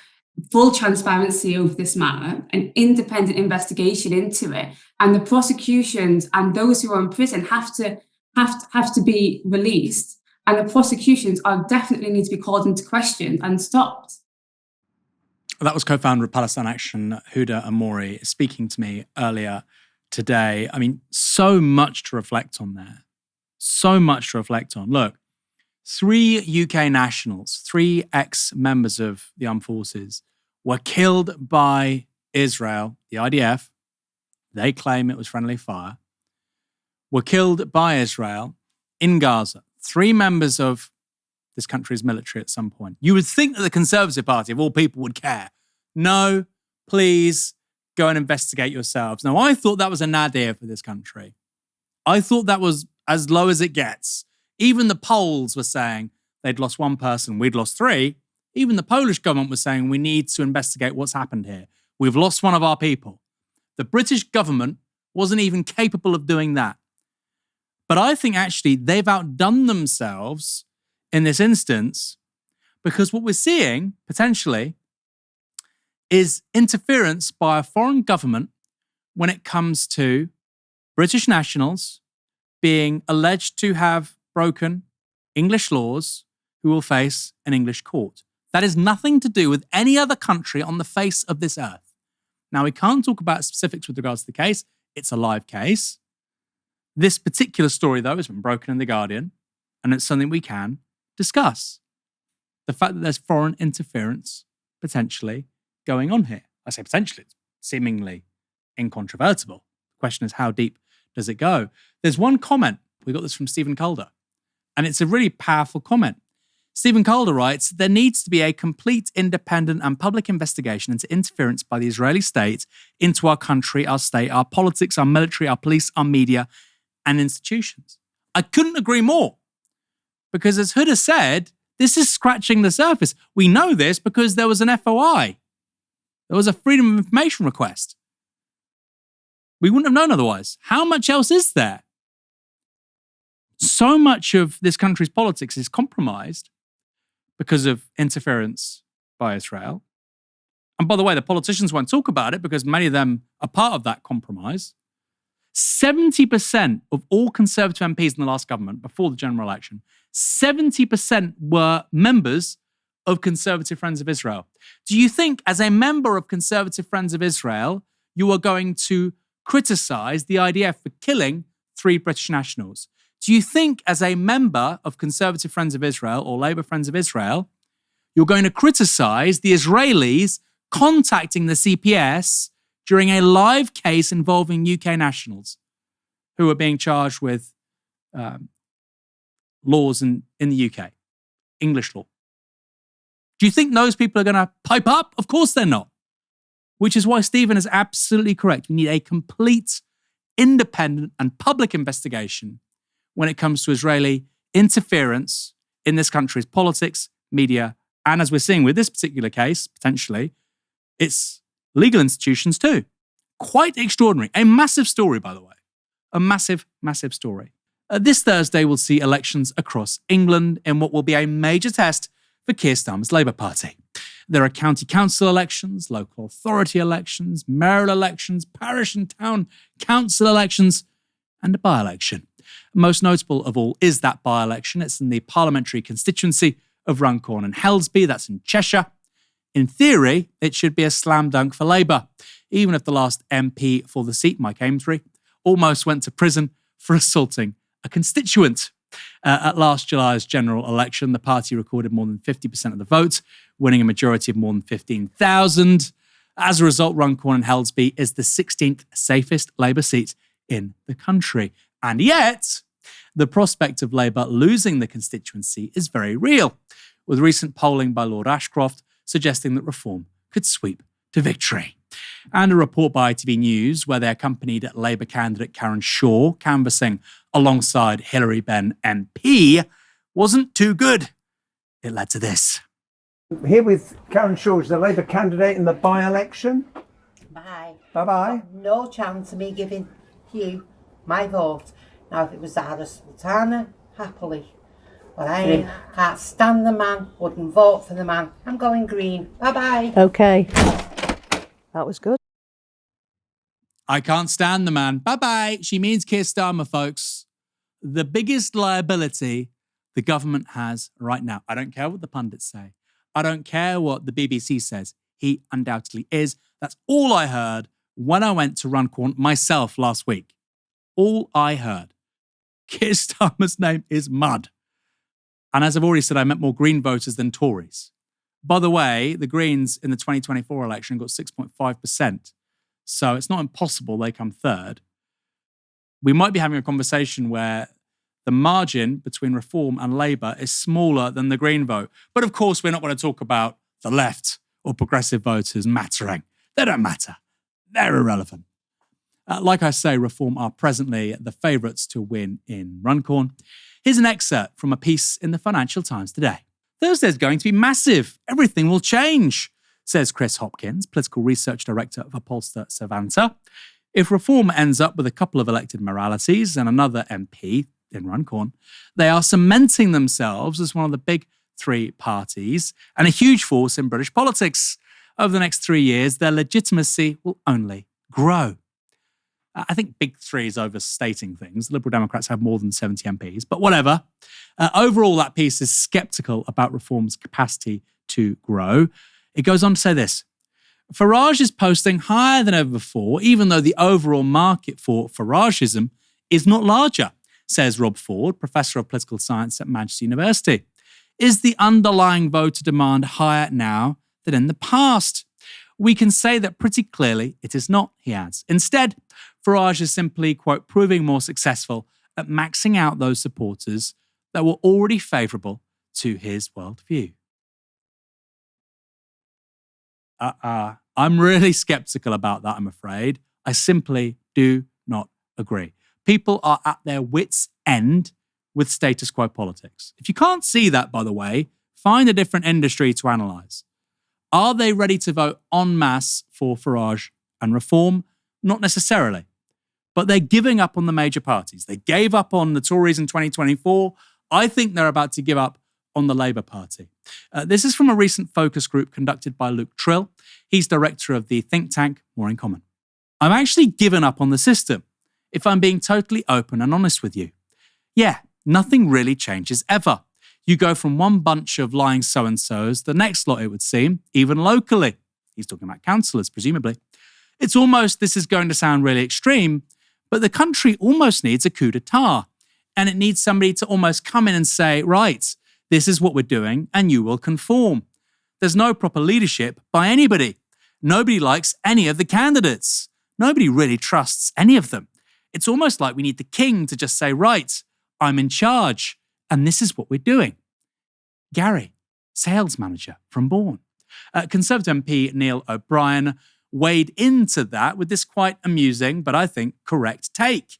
Speaker 8: transparency over this matter, an independent investigation into it, and the prosecutions and those who are in prison have to be released, and the prosecutions are definitely need to be called into question and stopped.
Speaker 1: That was co-founder of Palestine Action, Huda Ammori, speaking to me earlier today. I mean, so much to reflect on there. So much to reflect on. Look, 3 UK nationals, 3 ex-members of the armed forces, were killed by Israel, the IDF. They claim it was friendly fire. Were killed by Israel in Gaza. 3 members of this country's military at some point. You would think that the Conservative Party, of all people, would care. No, please go and investigate yourselves. Now, I thought that was a nadir for this country. I thought that was as low as it gets. Even the polls were saying they'd lost 1 person, we'd lost 3. Even the Polish government was saying we need to investigate what's happened here. We've lost one of our people. The British government wasn't even capable of doing that. But I think actually they've outdone themselves in this instance, because what we're seeing, potentially, is interference by a foreign government when it comes to British nationals being alleged to have broken English laws who will face an English court. That is nothing to do with any other country on the face of this earth. Now, we can't talk about specifics with regards to the case. It's a live case. This particular story, though, has been broken in The Guardian, and it's something we can discuss. The fact that there's foreign interference potentially going on here. I say potentially, it's seemingly incontrovertible. The question is, how deep does it go? There's one comment. We got this from Stephen Calder, and it's a really powerful comment. Stephen Calder writes, there needs to be a complete, independent and public investigation into interference by the Israeli state into our country, our state, our politics, our military, our police, our media and institutions. I couldn't agree more. Because as Huda said, this is scratching the surface. We know this because there was an FOI. There was a Freedom of Information request. We wouldn't have known otherwise. How much else is there? So much of this country's politics is compromised because of interference by Israel. And by the way, the politicians won't talk about it because many of them are part of that compromise. 70% of all Conservative MPs in the last government, before the general election, 70% were members of Conservative Friends of Israel. Do you think, as a member of Conservative Friends of Israel, you are going to criticize the IDF for killing 3 British nationals? Do you think, as a member of Conservative Friends of Israel or Labour Friends of Israel, you're going to criticize the Israelis contacting the CPS during a live case involving UK nationals who are being charged with laws in the UK, English law? Do you think those people are going to pipe up? Of course they're not. Which is why Stephen is absolutely correct. We need a complete, independent and public investigation when it comes to Israeli interference in this country's politics, media, and as we're seeing with this particular case, potentially, its legal institutions too. Quite extraordinary. A massive story, by the way. A massive, massive story. This Thursday, we'll see elections across England in what will be a major test for Keir Starmer's Labour Party. There are county council elections, local authority elections, mayoral elections, parish and town council elections, and a by-election. Most notable of all is that by-election. It's in the parliamentary constituency of Runcorn and Helsby. That's in Cheshire. In theory, it should be a slam dunk for Labour, even if the last MP for the seat, Mike Amesbury, almost went to prison for assaulting a constituent. At last July's general election, the party recorded more than 50% of the vote, winning a majority of more than 15,000. As a result, Runcorn and Helsby is the 16th safest Labour seat in the country. And yet, the prospect of Labour losing the constituency is very real, with recent polling by Lord Ashcroft suggesting that reform could sweep to victory. And a report by ITV News where they accompanied Labour candidate Karen Shaw canvassing alongside Hilary Benn MP wasn't too good. It led to this.
Speaker 9: Here with Karen Shaw, the Labour candidate in the by-election.
Speaker 10: Bye.
Speaker 9: Bye-bye.
Speaker 10: No chance of me giving you my vote. Now, if it was Zara Sultana, happily. But I can't stand the man, wouldn't vote for the man. I'm going green. Bye-bye.
Speaker 5: OK. That was good.
Speaker 1: I can't stand the man. Bye-bye. She means Keir Starmer, folks. The biggest liability the government has right now. I don't care what the pundits say. I don't care what the BBC says. He undoubtedly is. That's all I heard when I went to Runcorn myself last week. All I heard. Keir Starmer's name is mud. And as I've already said, I met more Green voters than Tories. By the way, the Greens in the 2024 election got 6.5%. So it's not impossible they come third. We might be having a conversation where the margin between Reform and Labour is smaller than the Green vote. But of course, we're not going to talk about the left or progressive voters mattering. They don't matter. They're irrelevant. Like I say, Reform are presently the favourites to win in Runcorn. Here's an excerpt from a piece in the Financial Times today. Thursday's going to be massive. Everything will change, says Chris Hopkins, political research director for pollster Savanta. If Reform ends up with a couple of elected moralities and another MP in Runcorn, they are cementing themselves as one of the big three parties and a huge force in British politics. Over the next 3 years, their legitimacy will only grow. I think big three is overstating things. The Liberal Democrats have more than 70 MPs, but whatever. Overall, that piece is sceptical about Reform's capacity to grow. It goes on to say this. Farage is posting higher than ever before, even though the overall market for Farageism is not larger, says Rob Ford, Professor of Political Science at Manchester University. Is the underlying voter demand higher now than in the past? We can say that pretty clearly it is not, he adds. Instead, Farage is simply, quote, proving more successful at maxing out those supporters that were already favourable to his worldview. I'm really sceptical about that, I'm afraid. I simply do not agree. People are at their wits' end with status quo politics. If you can't see that, by the way, find a different industry to analyse. Are they ready to vote en masse for Farage and Reform? Not necessarily. But they're giving up on the major parties. They gave up on the Tories in 2024. I think they're about to give up on the Labour Party. This is from a recent focus group conducted by Luke Trill. He's director of the think tank More in Common. I've actually given up on the system, if I'm being totally open and honest with you. Yeah, nothing really changes ever. You go from one bunch of lying so-and-sos, the next lot, it would seem, even locally. He's talking about councillors, presumably. It's almost, this is going to sound really extreme, but the country almost needs a coup d'etat. And it needs somebody to almost come in and say, right, this is what we're doing, and you will conform. There's no proper leadership by anybody. Nobody likes any of the candidates. Nobody really trusts any of them. It's almost like we need the king to just say, right, I'm in charge, and this is what we're doing. Gary, sales manager from Bourne. Conservative MP Neil O'Brien weighed into that with this quite amusing, but I think correct take.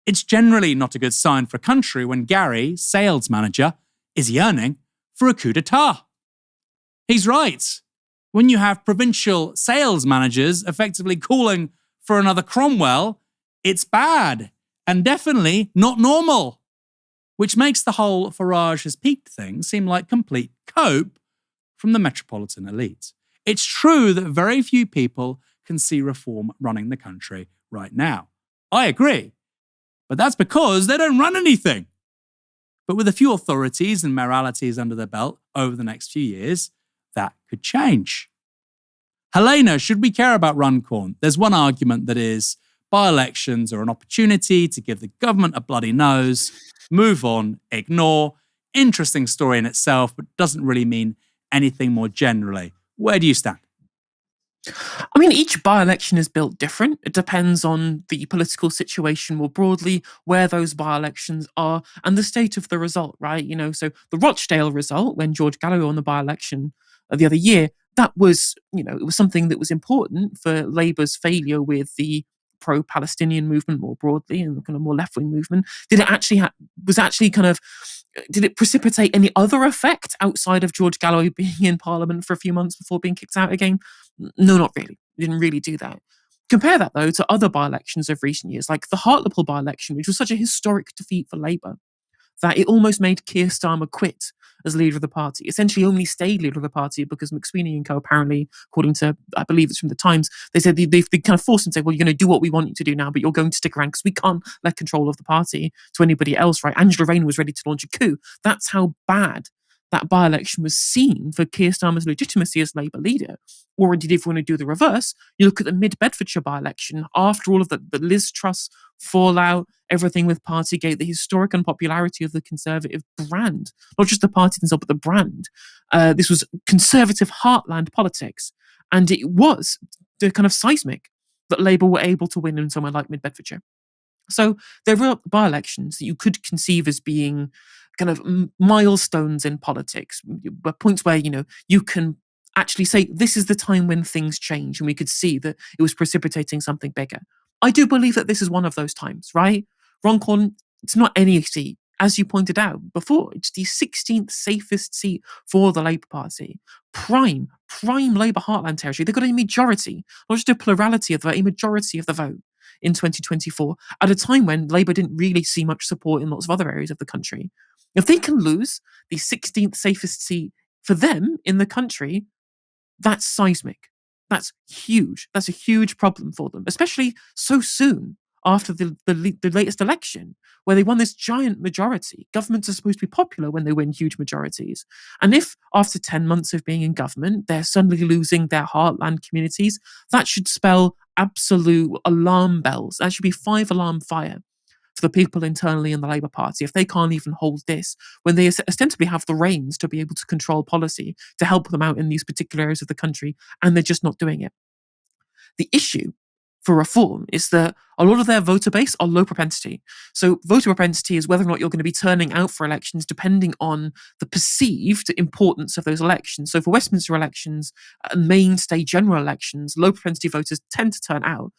Speaker 1: It's generally not a good sign for a country when Gary, sales manager, is yearning for a coup d'etat. He's right. When you have provincial sales managers effectively calling for another Cromwell, it's bad and definitely not normal. Which makes the whole Farage has peaked thing seem like complete cope from the metropolitan elite. It's true that very few people can see Reform running the country right now. I agree. But that's because they don't run anything. But with a few authorities and moralities under their belt over the next few years, that could change. Helena, should we care about Runcorn? There's one argument that is by-elections are an opportunity to give the government a bloody nose, move on, ignore. Interesting story in itself, but doesn't really mean anything more generally. Where do you stand?
Speaker 2: I mean, each by-election is built different. It depends on the political situation more broadly, where those by-elections are, and the state of the result, right? You know, so the Rochdale result, when George Galloway won the by-election, the other year, that was, it was something that was important for Labour's failure with the pro-Palestinian movement more broadly and the kind of more left-wing movement. Did it actually did it precipitate any other effect outside of George Galloway being in Parliament for a few months before being kicked out again? No, not really. It didn't really do that. Compare that, though, to other by-elections of recent years, like the Hartlepool by-election, which was such a historic defeat for Labour that it almost made Keir Starmer quit as leader of the party. Essentially only stayed leader of the party because McSweeney and co, apparently, according to, I believe it's from the Times, they said they kind of forced him to say, well, you're going to do what we want you to do now, but you're going to stick around because we can't let control of the party to anybody else, right? Angela Rayner was ready to launch a coup. That's how bad that by-election was seen for Keir Starmer's legitimacy as Labour leader. Or indeed, if we want to do the reverse, you look at the mid-Bedfordshire by-election, after all of the Liz Truss fallout, everything with Partygate, the historic unpopularity of the Conservative brand, not just the party themselves, but the brand. This was Conservative heartland politics. And it was the kind of seismic that Labour were able to win in somewhere like mid-Bedfordshire. So there were by-elections that you could conceive as being kind of milestones in politics, points where, you can actually say this is the time when things change, and we could see that it was precipitating something bigger. I do believe that this is one of those times, right? Runcorn, it's not any seat. As you pointed out before, it's the 16th safest seat for the Labour Party. Prime Labour heartland territory. They've got a majority, not just a plurality of the vote, a majority of the vote in 2024, at a time when Labour didn't really see much support in lots of other areas of the country. If they can lose the 16th safest seat for them in the country, that's seismic. That's huge. That's a huge problem for them, especially so soon after the latest election, where they won this giant majority. Governments are supposed to be popular when they win huge majorities. And if after 10 months of being in government, they're suddenly losing their heartland communities, that should spell absolute alarm bells. That should be 5-alarm fire for the people internally in the Labour Party if they can't even hold this, when they ostensibly have the reins to be able to control policy, to help them out in these particular areas of the country, and they're just not doing it. The issue for reform is that a lot of their voter base are low propensity. So voter propensity is whether or not you're going to be turning out for elections depending on the perceived importance of those elections. So for Westminster elections, mainstay general elections, low propensity voters tend to turn out,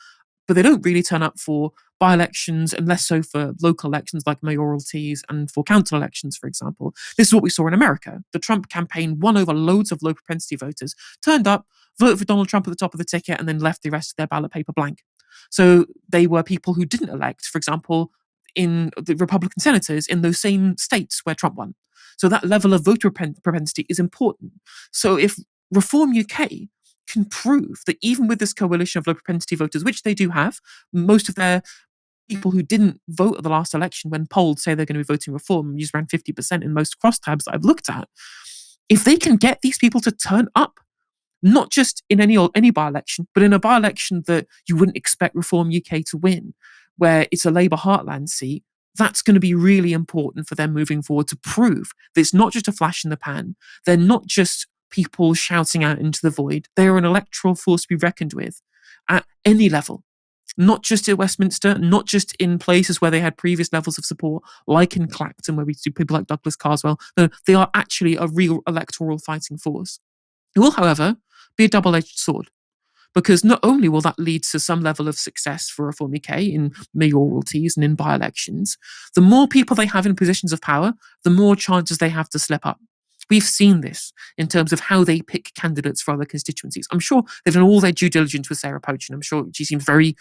Speaker 2: but they don't really turn up for by-elections and less so for local elections like mayoralties and for council elections, for example. This is what we saw in America. The Trump campaign won over loads of low propensity voters, turned up, voted for Donald Trump at the top of the ticket, and then left the rest of their ballot paper blank. So they were people who didn't elect, for example, in the Republican senators in those same states where Trump won. So that level of voter propensity is important. So if Reform UK can prove that even with this coalition of low propensity voters, which they do have, most of their people who didn't vote at the last election when polled say they're going to be voting Reform, use around 50% in most crosstabs that I've looked at. If they can get these people to turn up, not just in any by-election, but in a by-election that you wouldn't expect Reform UK to win, where it's a Labour heartland seat, that's going to be really important for them moving forward to prove that it's not just a flash in the pan. They're not just people shouting out into the void. They are an electoral force to be reckoned with at any level, not just at Westminster, not just in places where they had previous levels of support, like in Clacton, where we see people like Douglas Carswell. No, they are actually a real electoral fighting force. It will, however, be a double-edged sword, because not only will that lead to some level of success for Reform UK in mayoralties and in by-elections, the more people they have in positions of power, the more chances they have to slip up. We've seen this in terms of how they pick candidates for other constituencies. I'm sure they've done all their due diligence with Sarah Poach, and I'm sure she seems very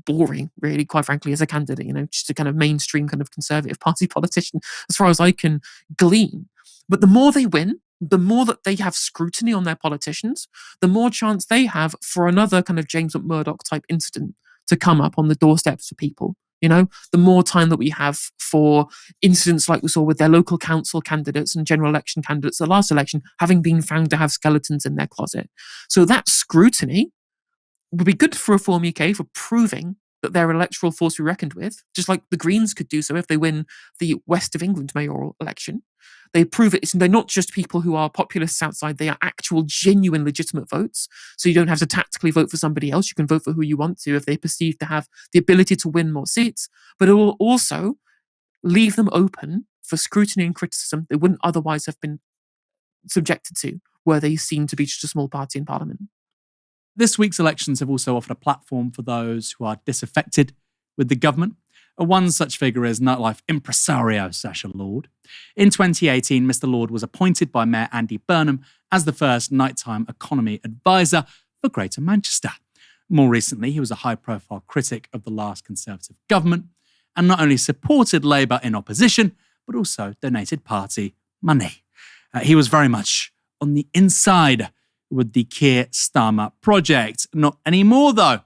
Speaker 2: boring, really, quite frankly, as a candidate, just a kind of mainstream kind of Conservative Party politician, as far as I can glean. But the more they win, the more that they have scrutiny on their politicians, the more chance they have for another kind of James McMurdoch type incident to come up on the doorsteps for people. The more time that we have for incidents like we saw with their local council candidates and general election candidates the last election having been found to have skeletons in their closet. So that scrutiny would be good for Reform UK for proving that they're an electoral force to be reckoned with, just like the Greens could do so if they win the West of England mayoral election. They prove they're not just people who are populists outside, they are actual, genuine, legitimate votes. So you don't have to tactically vote for somebody else. You can vote for who you want to if they perceive to have the ability to win more seats. But it will also leave them open for scrutiny and criticism they wouldn't otherwise have been subjected to where they seem to be just a small party in Parliament.
Speaker 1: This week's elections have also offered a platform for those who are disaffected with the government. One such figure is nightlife impresario Sacha Lord. In 2018, Mr. Lord was appointed by Mayor Andy Burnham as the first nighttime economy advisor for Greater Manchester. More recently, he was a high-profile critic of the last Conservative government and not only supported Labour in opposition, but also donated party money. He was very much on the inside with the Keir Starmer project. Not anymore, though.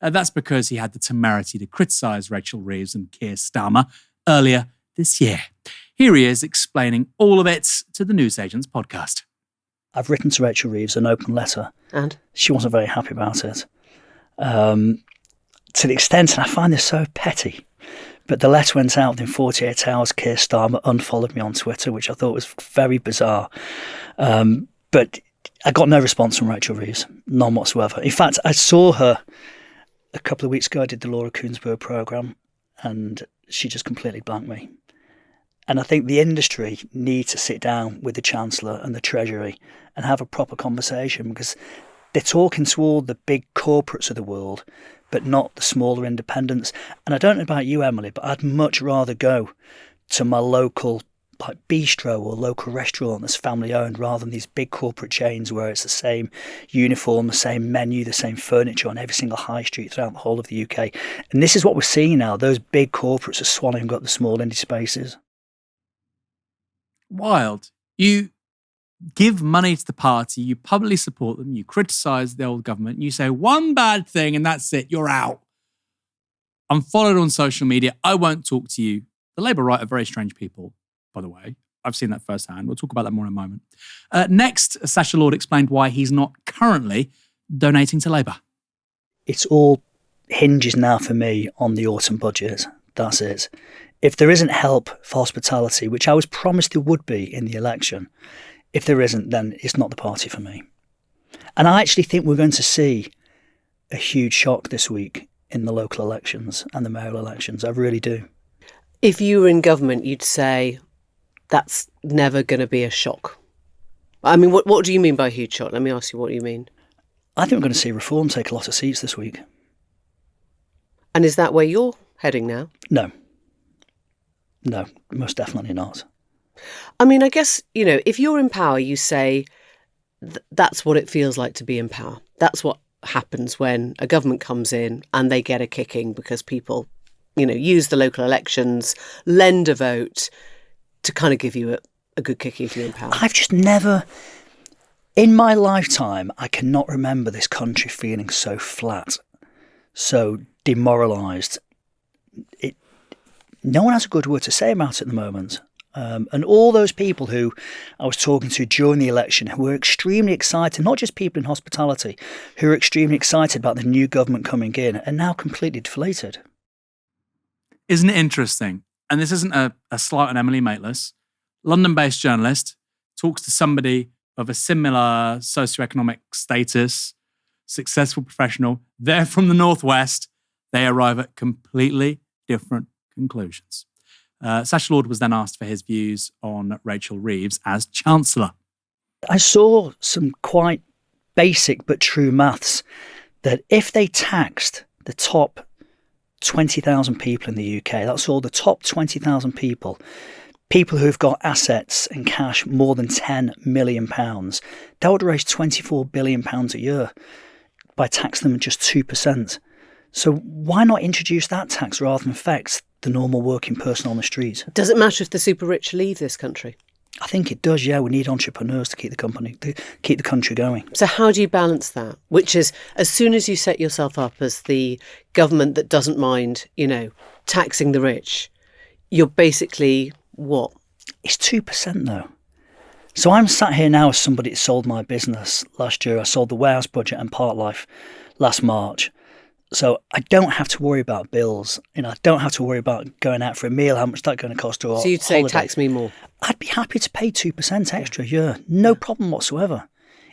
Speaker 1: That's because he had the temerity to criticise Rachel Reeves and Keir Starmer earlier this year. Here he is explaining all of it to the Newsagents podcast.
Speaker 11: I've written to Rachel Reeves an open letter.
Speaker 12: And?
Speaker 11: She wasn't very happy about it. To the extent, and I find this so petty, but the letter went out within 48 hours. Keir Starmer unfollowed me on Twitter, which I thought was very bizarre. But I got no response from Rachel Reeves, none whatsoever. In fact, I saw her a couple of weeks ago. I did the Laura Kuenssberg programme, and she just completely blanked me. And I think the industry needs to sit down with the Chancellor and the Treasury and have a proper conversation, because they're talking to all the big corporates of the world, but not the smaller independents. And I don't know about you, Emily, but I'd much rather go to my local bistro or local restaurant that's family owned rather than these big corporate chains where it's the same uniform, the same menu, the same furniture on every single high street throughout the whole of the UK. And this is what we're seeing now. Those big corporates are swallowing up the small indie spaces.
Speaker 1: Wild. You give money to the party, you publicly support them, you criticise the old government, you say one bad thing and that's it, you're out. I'm followed on social media, I won't talk to you. The Labour right are very strange people, by the way. I've seen that firsthand. We'll talk about that more in a moment. Next, Sacha Lord explained why he's not currently donating to Labour.
Speaker 11: It's all hinges now for me on the autumn budget. That's it. If there isn't help for hospitality, which I was promised there would be in the election, if there isn't, then it's not the party for me. And I actually think we're going to see a huge shock this week in the local elections and the mayoral elections. I really do.
Speaker 12: If you were in government, you'd say that's never going to be a shock. I mean, what do you mean by huge shock? Let me ask you what you mean.
Speaker 11: I think we're going to see Reform take a lot of seats this week.
Speaker 12: And is that where you're heading now?
Speaker 11: No, most definitely not.
Speaker 12: I mean, I guess, if you're in power, you say that's what it feels like to be in power. That's what happens when a government comes in and they get a kicking because people, use the local elections, lend a vote to kind of give you a good kicking if you're in power.
Speaker 11: I've just never, in my lifetime, I cannot remember this country feeling so flat, so demoralised. No one has a good word to say about it at the moment. And all those people who I was talking to during the election who were extremely excited, not just people in hospitality, who were extremely excited about the new government coming in, are now completely deflated.
Speaker 1: Isn't it interesting? And this isn't a slight on Emily Maitlis. London-based journalist talks to somebody of a similar socioeconomic status, successful professional. They're from the Northwest. They arrive at completely different conclusions. Sacha Lord was then asked for his views on Rachel Reeves as Chancellor.
Speaker 11: I saw some quite basic but true maths that if they taxed the top 20,000 people in the UK, that's all the top 20,000 people who've got assets and cash more than £10 million, that would raise £24 billion a year by taxing them at just 2%. So why not introduce that tax rather than affect the normal working person on the street?
Speaker 12: Does it matter if the super rich leave this country?
Speaker 11: I think it does, yeah. We need entrepreneurs to keep the country going.
Speaker 12: So how do you balance that? Which is, as soon as you set yourself up as the government that doesn't mind, taxing the rich, you're basically what?
Speaker 11: It's 2% though. So I'm sat here now as somebody that sold my business last year. I sold the warehouse budget and Part Life last March. So I don't have to worry about bills. I don't have to worry about going out for a meal, how much that's going to cost. Or
Speaker 12: so you'd say
Speaker 11: holiday.
Speaker 12: Tax me more?
Speaker 11: I'd be happy to pay 2% extra a year. No problem whatsoever.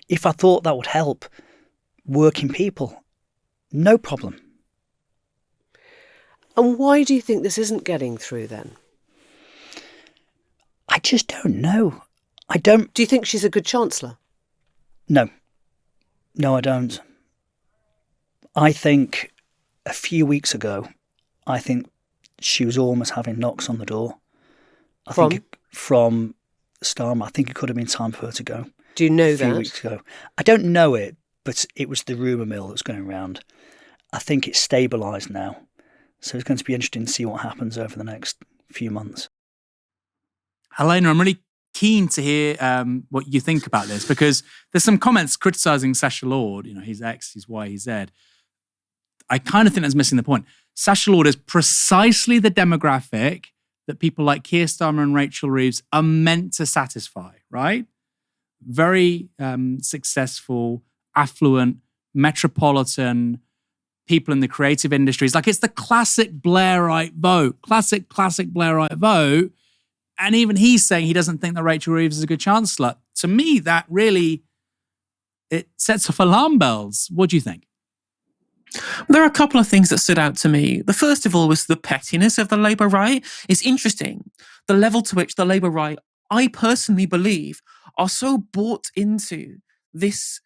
Speaker 11: If I thought that would help working people, no problem.
Speaker 12: And why do you think this isn't getting through then?
Speaker 11: I just don't know. I don't.
Speaker 12: Do you think she's a good Chancellor?
Speaker 11: No, I don't. I think a few weeks ago, I think she was almost having knocks on the door. From Starmer. I think it could have been time for her to go.
Speaker 12: Do you know
Speaker 11: a few weeks ago? I don't know it, but it was the rumour mill that was going around. I think it's stabilised now. So it's going to be interesting to see what happens over the next few months.
Speaker 1: Helena, I'm really keen to hear what you think about this, because there's some comments criticising Sacha Lord, he's X, he's Y, he's Z. I kind of think that's missing the point. Sacha Lord is precisely the demographic that people like Keir Starmer and Rachel Reeves are meant to satisfy, right? Very successful, affluent, metropolitan people in the creative industries. Like, it's the classic Blairite vote, classic Blairite vote. And even he's saying he doesn't think that Rachel Reeves is a good chancellor. To me, that really, it sets off alarm bells. What do you think?
Speaker 2: There are a couple of things that stood out to me. The first of all was the pettiness of the Labour right. It's interesting, the level to which the Labour right, I personally believe, are so bought into this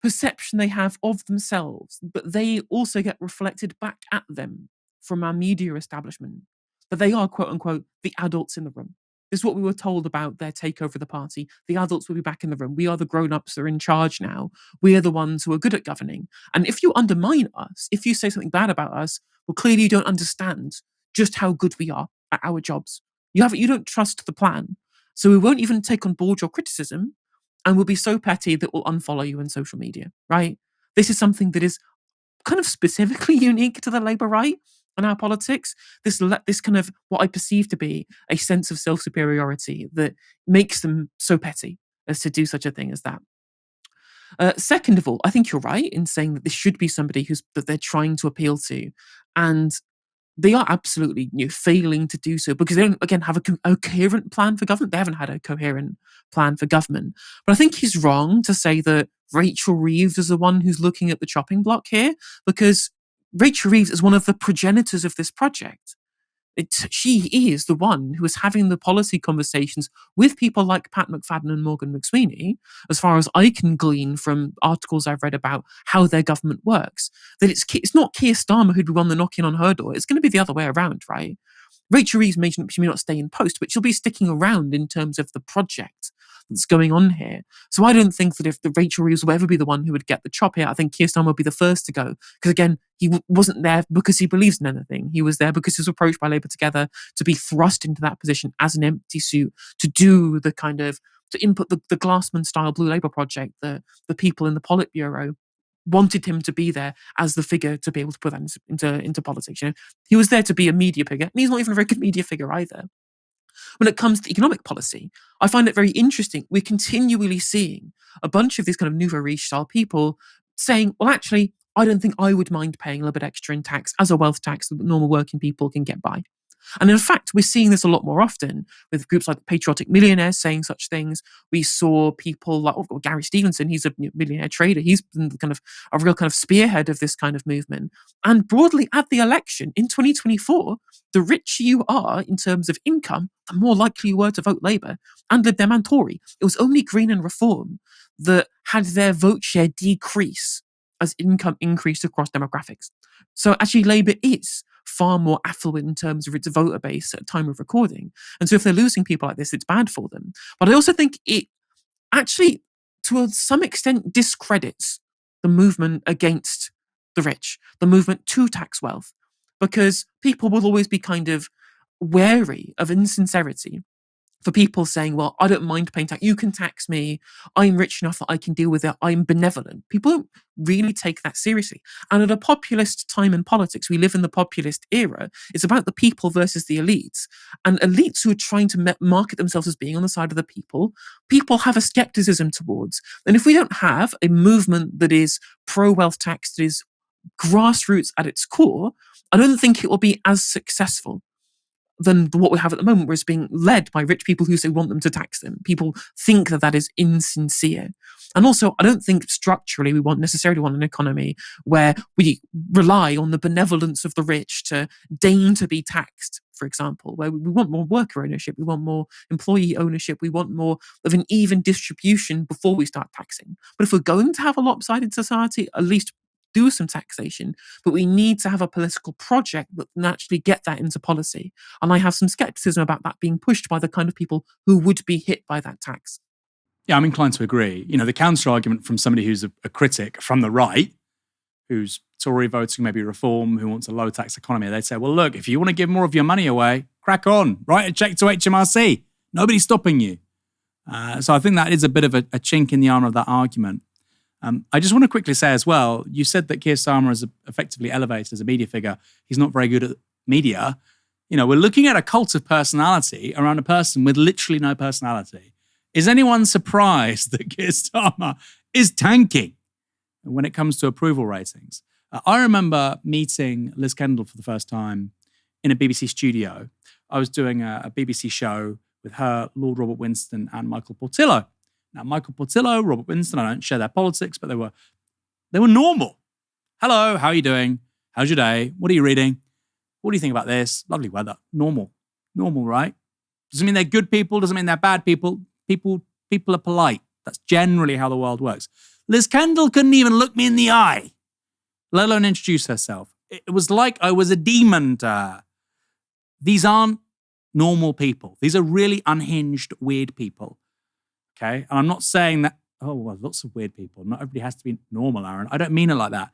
Speaker 2: perception they have of themselves, but they also get reflected back at them from our media establishment, that they are, quote unquote, the adults in the room. This is what we were told about their takeover of the party. The adults will be back in the room. We are the grown-ups that are in charge now. We are the ones who are good at governing. And if you undermine us, if you say something bad about us, well, clearly you don't understand just how good we are at our jobs. You don't trust the plan. So we won't even take on board your criticism, and we'll be so petty that we'll unfollow you on social media, right? This is something that is kind of specifically unique to the Labour right and our politics. This kind of what I perceive to be a sense of self-superiority that makes them so petty as to do such a thing as that. Second of all, I think you're right in saying that this should be somebody that they're trying to appeal to, and they are absolutely failing to do so because they don't, again, have a coherent plan for government. They haven't had a coherent plan for government. But I think he's wrong to say that Rachel Reeves is the one who's looking at the chopping block here, because Rachel Reeves is one of the progenitors of this project. She is the one who is having the policy conversations with people like Pat McFadden and Morgan McSweeney, as far as I can glean from articles I've read about how their government works, that it's not Keir Starmer who'd be one the knocking on her door. It's going to be the other way around, right? Rachel Reeves she may not stay in post, but she'll be sticking around in terms of the project that's going on here. So I don't think that if the Rachel Reeves will ever be the one who would get the chop here, I think Keir Starmer will be the first to go. Because again, he wasn't there because he believes in anything. He was there because he was approached by Labour Together to be thrust into that position as an empty suit, to do the kind of, to input the Glassman-style Blue Labour project that the people in the Politburo wanted him to be there as the figure to be able to put that into politics. He was there to be a media figure, and he's not even a very good media figure either. When it comes to economic policy, I find it very interesting. We're continually seeing a bunch of these kind of nouveau riche style people saying, well, actually, I don't think I would mind paying a little bit extra in tax as a wealth tax that normal working people can get by. And in fact, we're seeing this a lot more often with groups like Patriotic Millionaires saying such things. We saw people like Gary Stevenson, he's a millionaire trader. He's been kind of a real kind of spearhead of this kind of movement. And broadly at the election in 2024, the richer you are in terms of income, the more likely you were to vote Labour and Lib Dem and Tory. It was only Green and Reform that had their vote share decrease as income increased across demographics. So actually Labour is far more affluent in terms of its voter base at time of recording. And so if they're losing people like this, it's bad for them. But I also think it actually, to some extent, discredits the movement against the rich, the movement to tax wealth, because people will always be kind of wary of insincerity for people saying, well, I don't mind paying tax. You can tax me. I'm rich enough that I can deal with it. I'm benevolent. People don't really take that seriously. And at a populist time in politics, we live in the populist era. It's about the people versus the elites. And elites who are trying to market themselves as being on the side of the people have a skepticism towards. And if we don't have a movement that is pro-wealth tax, that is grassroots at its core, I don't think it will be as successful. than what we have at the moment, where it's being led by rich people who say want them to tax them. People think that is insincere. And also, I don't think structurally we necessarily want an economy where we rely on the benevolence of the rich to deign to be taxed, for example, where we want more worker ownership, we want more employee ownership, we want more of an even distribution before we start taxing. But if we're going to have a lopsided society, at least do some taxation, but we need to have a political project that can actually get that into policy. And I have some skepticism about that being pushed by the kind of people who would be hit by that tax.
Speaker 1: Yeah, I'm inclined to agree. The counter-argument from somebody who's a critic from the right, who's Tory voting, maybe reform, who wants a low-tax economy, they'd say, well, look, if you want to give more of your money away, crack on, write a check to HMRC. Nobody's stopping you. So I think that is a bit of a chink in the armour of that argument. I just want to quickly say as well, you said that Keir Starmer is effectively elevated as a media figure. He's not very good at media. We're looking at a cult of personality around a person with literally no personality. Is anyone surprised that Keir Starmer is tanking when it comes to approval ratings? I remember meeting Liz Kendall for the first time in a BBC studio. I was doing a BBC show with her, Lord Robert Winston, and Michael Portillo. Now, Michael Portillo, Robert Winston, I don't share their politics, but they were normal. Hello, how are you doing? How's your day? What are you reading? What do you think about this? Lovely weather. Normal, right? Doesn't mean they're good people, doesn't mean they're bad people. People are polite. That's generally how the world works. Liz Kendall couldn't even look me in the eye, let alone introduce herself. It was like I was a demon to her. These aren't normal people. These are really unhinged, weird people. Okay? And I'm not saying that, lots of weird people. Not everybody has to be normal, Aaron. I don't mean it like that.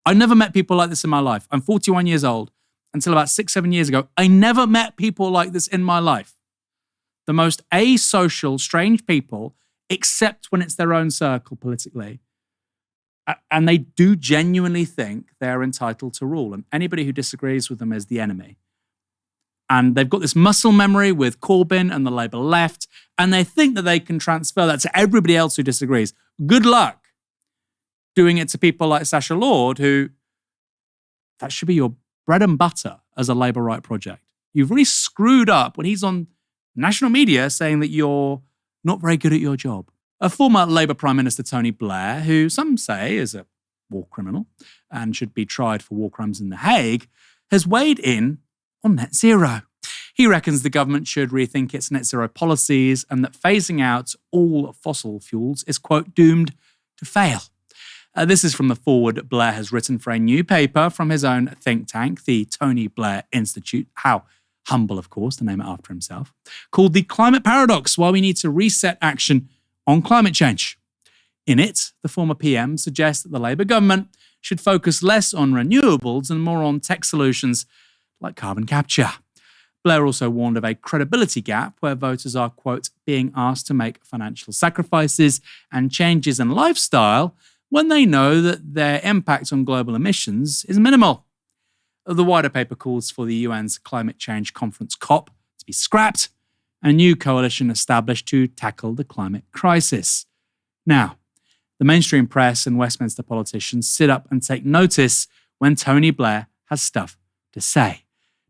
Speaker 1: I never met people like this in my life. I'm 41 years old. Until about 6-7 years ago, I never met people like this in my life. The most asocial, strange people, except when it's their own circle politically. And they do genuinely think they're entitled to rule. And anybody who disagrees with them is the enemy. And they've got this muscle memory with Corbyn and the Labour left, and they think that they can transfer that to everybody else who disagrees. Good luck doing it to people like Sacha Lord, who that should be your bread and butter as a Labour right project. You've really screwed up when he's on national media saying that you're not very good at your job. A former Labour Prime Minister, Tony Blair, who some say is a war criminal and should be tried for war crimes in The Hague, has weighed in on net zero. He reckons the government should rethink its net zero policies and that phasing out all fossil fuels is, quote, doomed to fail. This is from the foreword Blair has written for a new paper from his own think tank, the Tony Blair Institute. How humble, of course, to name it after himself, called The Climate Paradox, Why We Need to Reset Action on Climate Change. In it, the former PM suggests that the Labour government should focus less on renewables and more on tech solutions like carbon capture. Blair also warned of a credibility gap where voters are, quote, being asked to make financial sacrifices and changes in lifestyle when they know that their impact on global emissions is minimal. The wider paper calls for the UN's climate change conference COP to be scrapped and a new coalition established to tackle the climate crisis. Now, the mainstream press and Westminster politicians sit up and take notice when Tony Blair has stuff to say.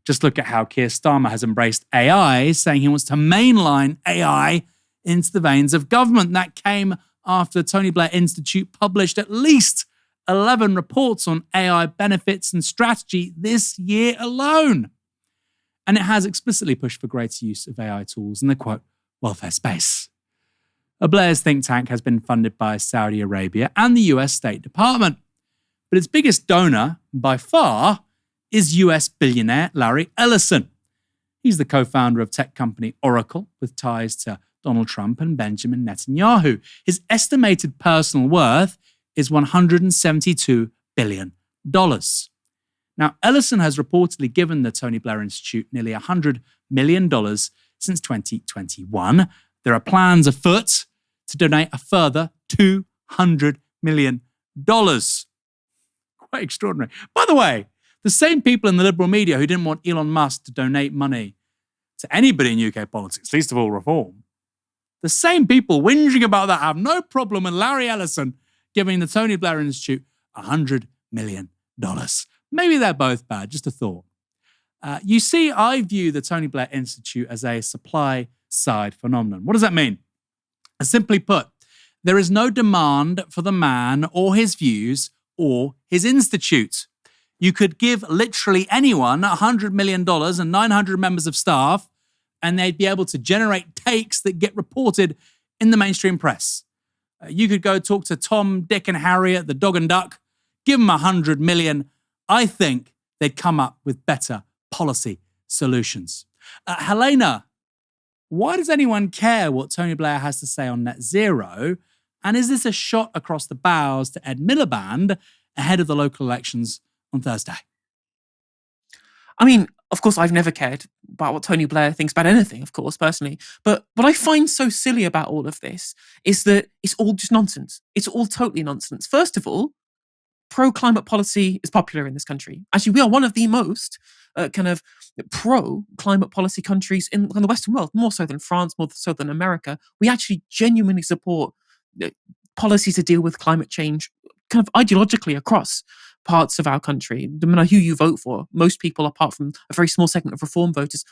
Speaker 1: Just look at how Keir Starmer has embraced AI, saying he wants to mainline AI into the veins of government. That came after the Tony Blair Institute published at least 11 reports on AI benefits and strategy this year alone. And it has explicitly pushed for greater use of AI tools in the, quote, welfare space. Blair's think tank has been funded by Saudi Arabia and the US State Department. But its biggest donor, by far, is US billionaire Larry Ellison. He's the co-founder of tech company Oracle, with ties to Donald Trump and Benjamin Netanyahu. His estimated personal worth is $172 billion. Now, Ellison has reportedly given the Tony Blair Institute nearly $100 million since 2021. There are plans afoot to donate a further $200 million. Quite extraordinary. By the way, the same people in the liberal media who didn't want Elon Musk to donate money to anybody in UK politics, least of all reform, the same people whinging about that have no problem with Larry Ellison giving the Tony Blair Institute $100 million. Maybe they're both bad, just a thought. You see, I view the Tony Blair Institute as a supply side phenomenon. What does that mean? Simply put, there is no demand for the man or his views or his institute. You could give literally anyone $100 million and 900 members of staff, and they'd be able to generate takes that get reported in the mainstream press. You could go talk to Tom, Dick, and Harry at the Dog and Duck, give them 100 million. I think they'd come up with better policy solutions. Helena, why does anyone care what Tony Blair has to say on net zero? And is this a shot across the bows to Ed Miliband ahead of the local elections on Thursday?
Speaker 2: I mean, of course, I've never cared about what Tony Blair thinks about anything, of course, personally. But what I find so silly about all of this is that it's all just nonsense. It's all totally nonsense. First of all, pro-climate policy is popular in this country. Actually, we are one of the most kind of pro-climate policy countries in the Western world, more so than France, more so than America. We actually genuinely support policies to deal with climate change kind of ideologically across parts of our country. No matter who you vote for, most people, apart from a very small segment of reform voters,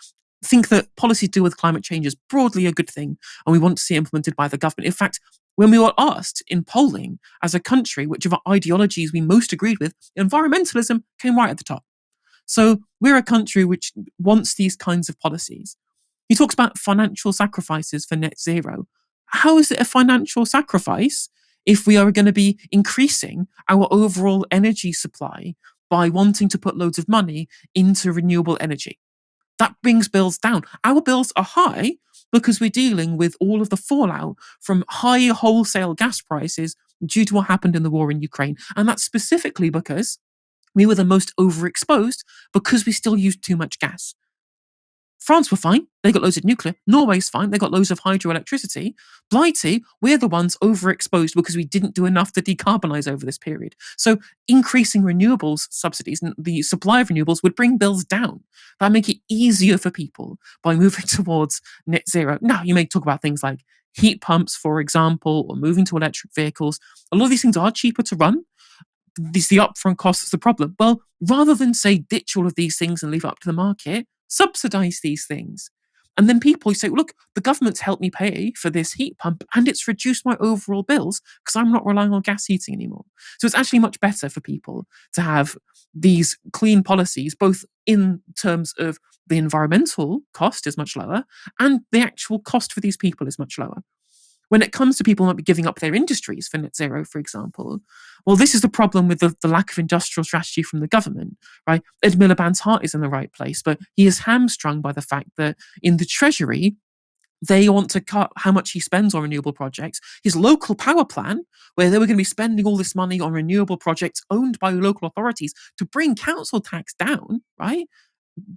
Speaker 2: think that policies to deal with climate change is broadly a good thing, and we want to see implemented by the government. In fact, when we were asked in polling as a country which of our ideologies we most agreed with, environmentalism came right at the top. So we're a country which wants these kinds of policies. He talks about financial sacrifices for net zero. How is it a financial sacrifice if we are going to be increasing our overall energy supply by wanting to put loads of money into renewable energy? That brings bills down. Our bills are high because we're dealing with all of the fallout from high wholesale gas prices due to what happened in the war in Ukraine. And that's specifically because we were the most overexposed because we still used too much gas. France were fine. They got loads of nuclear. Norway's fine. They got loads of hydroelectricity. Blighty, we're the ones overexposed because we didn't do enough to decarbonise over this period. So increasing renewables subsidies and the supply of renewables would bring bills down. That make it easier for people by moving towards net zero. Now, you may talk about things like heat pumps, for example, or moving to electric vehicles. A lot of these things are cheaper to run. It's the upfront cost that's the problem. Well, rather than say ditch all of these things and leave it up to the market, subsidize these things. And then people say, look, the government's helped me pay for this heat pump and it's reduced my overall bills because I'm not relying on gas heating anymore. So it's actually much better for people to have these clean policies, both in terms of the environmental cost is much lower and the actual cost for these people is much lower. When it comes to people who might be giving up their industries for net zero, for example, well, this is the problem with the lack of industrial strategy from the government, right? Ed Miliband's heart is in the right place, but he is hamstrung by the fact that in the Treasury, they want to cut how much he spends on renewable projects. His local power plan, where they were going to be spending all this money on renewable projects owned by local authorities to bring council tax down, right?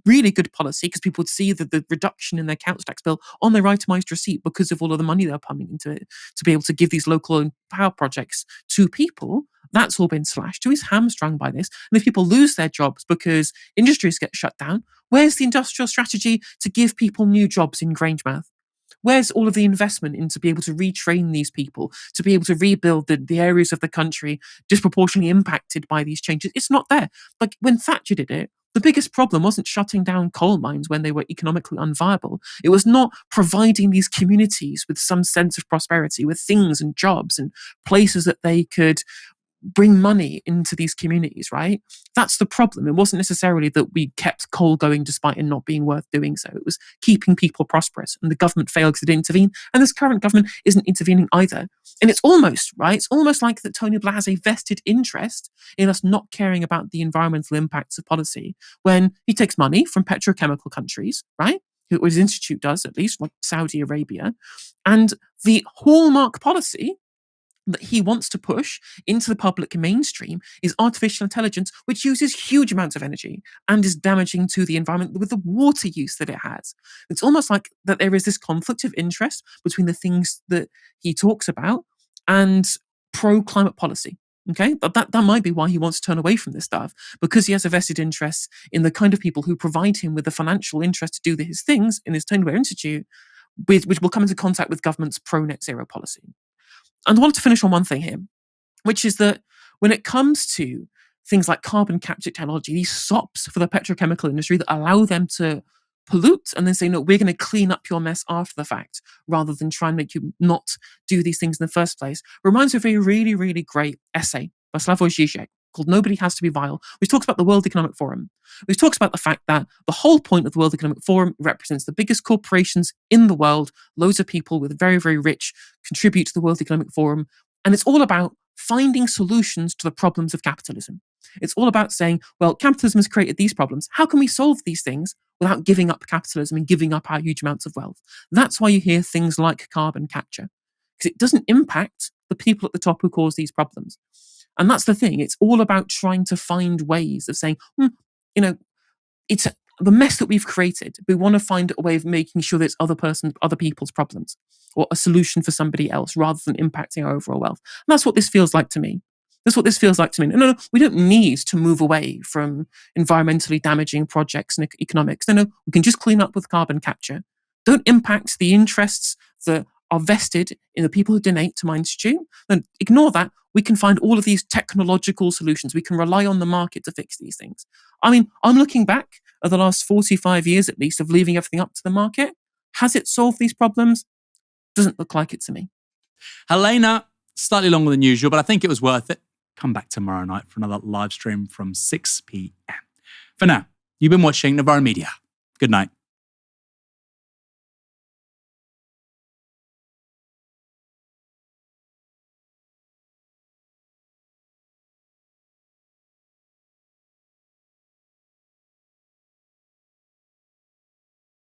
Speaker 2: Really good policy because people would see the reduction in their council tax bill on their itemised receipt because of all of the money they're pumping into it to be able to give these local owned power projects to people. That's all been slashed. So he's hamstrung by this. And if people lose their jobs because industries get shut down, where's the industrial strategy to give people new jobs in Grangemouth? Where's all of the investment in to be able to retrain these people, to be able to rebuild the areas of the country disproportionately impacted by these changes? It's not there. Like when Thatcher did it, the biggest problem wasn't shutting down coal mines when they were economically unviable. It was not providing these communities with some sense of prosperity, with things and jobs and places that they could bring money into these communities, right? That's the problem. It wasn't necessarily that we kept coal going despite it not being worth doing so. It was keeping people prosperous, and the government failed to intervene, and this current government isn't intervening either. And it's almost, right, it's almost like that Tony Blair has a vested interest in us not caring about the environmental impacts of policy when he takes money from petrochemical countries, right? What his institute does, at least, like Saudi Arabia, and the hallmark policy that he wants to push into the public mainstream is artificial intelligence, which uses huge amounts of energy and is damaging to the environment with the water use that it has. It's almost like that there is this conflict of interest between the things that he talks about and pro-climate policy. Okay, but that might be why he wants to turn away from this stuff, because he has a vested interest in the kind of people who provide him with the financial interest to do his things in his Tony Blair Institute, which will come into contact with government's pro-net zero policy. And I wanted to finish on one thing here, which is that when it comes to things like carbon capture technology, these SOPs for the petrochemical industry that allow them to pollute and then say, no, we're going to clean up your mess after the fact, rather than try and make you not do these things in the first place, reminds me of a really, really great essay by Slavoj Žižek called Nobody Has to Be Vile, which talks about the World Economic Forum, which talks about the fact that the whole point of the World Economic Forum represents the biggest corporations in the world. Loads of people with very, very rich contribute to the World Economic Forum. And it's all about finding solutions to the problems of capitalism. It's all about saying, well, capitalism has created these problems. How can we solve these things without giving up capitalism and giving up our huge amounts of wealth? That's why you hear things like carbon capture, because it doesn't impact the people at the top who cause these problems. And that's the thing. It's all about trying to find ways of saying, it's the mess that we've created. We want to find a way of making sure that it's other people's problems, or a solution for somebody else, rather than impacting our overall wealth. And that's what this feels like to me. That's what this feels like to me. No, we don't need to move away from environmentally damaging projects and economics. No, we can just clean up with carbon capture. Don't impact the interests that are vested in the people who donate to my institute. Then ignore that. We can find all of these technological solutions. We can rely on the market to fix these things. I mean, I'm looking back at the last 45 years at least of leaving everything up to the market. Has it solved these problems? Doesn't look like it to me.
Speaker 1: Helena, slightly longer than usual, but I think it was worth it. Come back tomorrow night for another live stream from 6 p.m. For now, you've been watching Novara Media. Good night.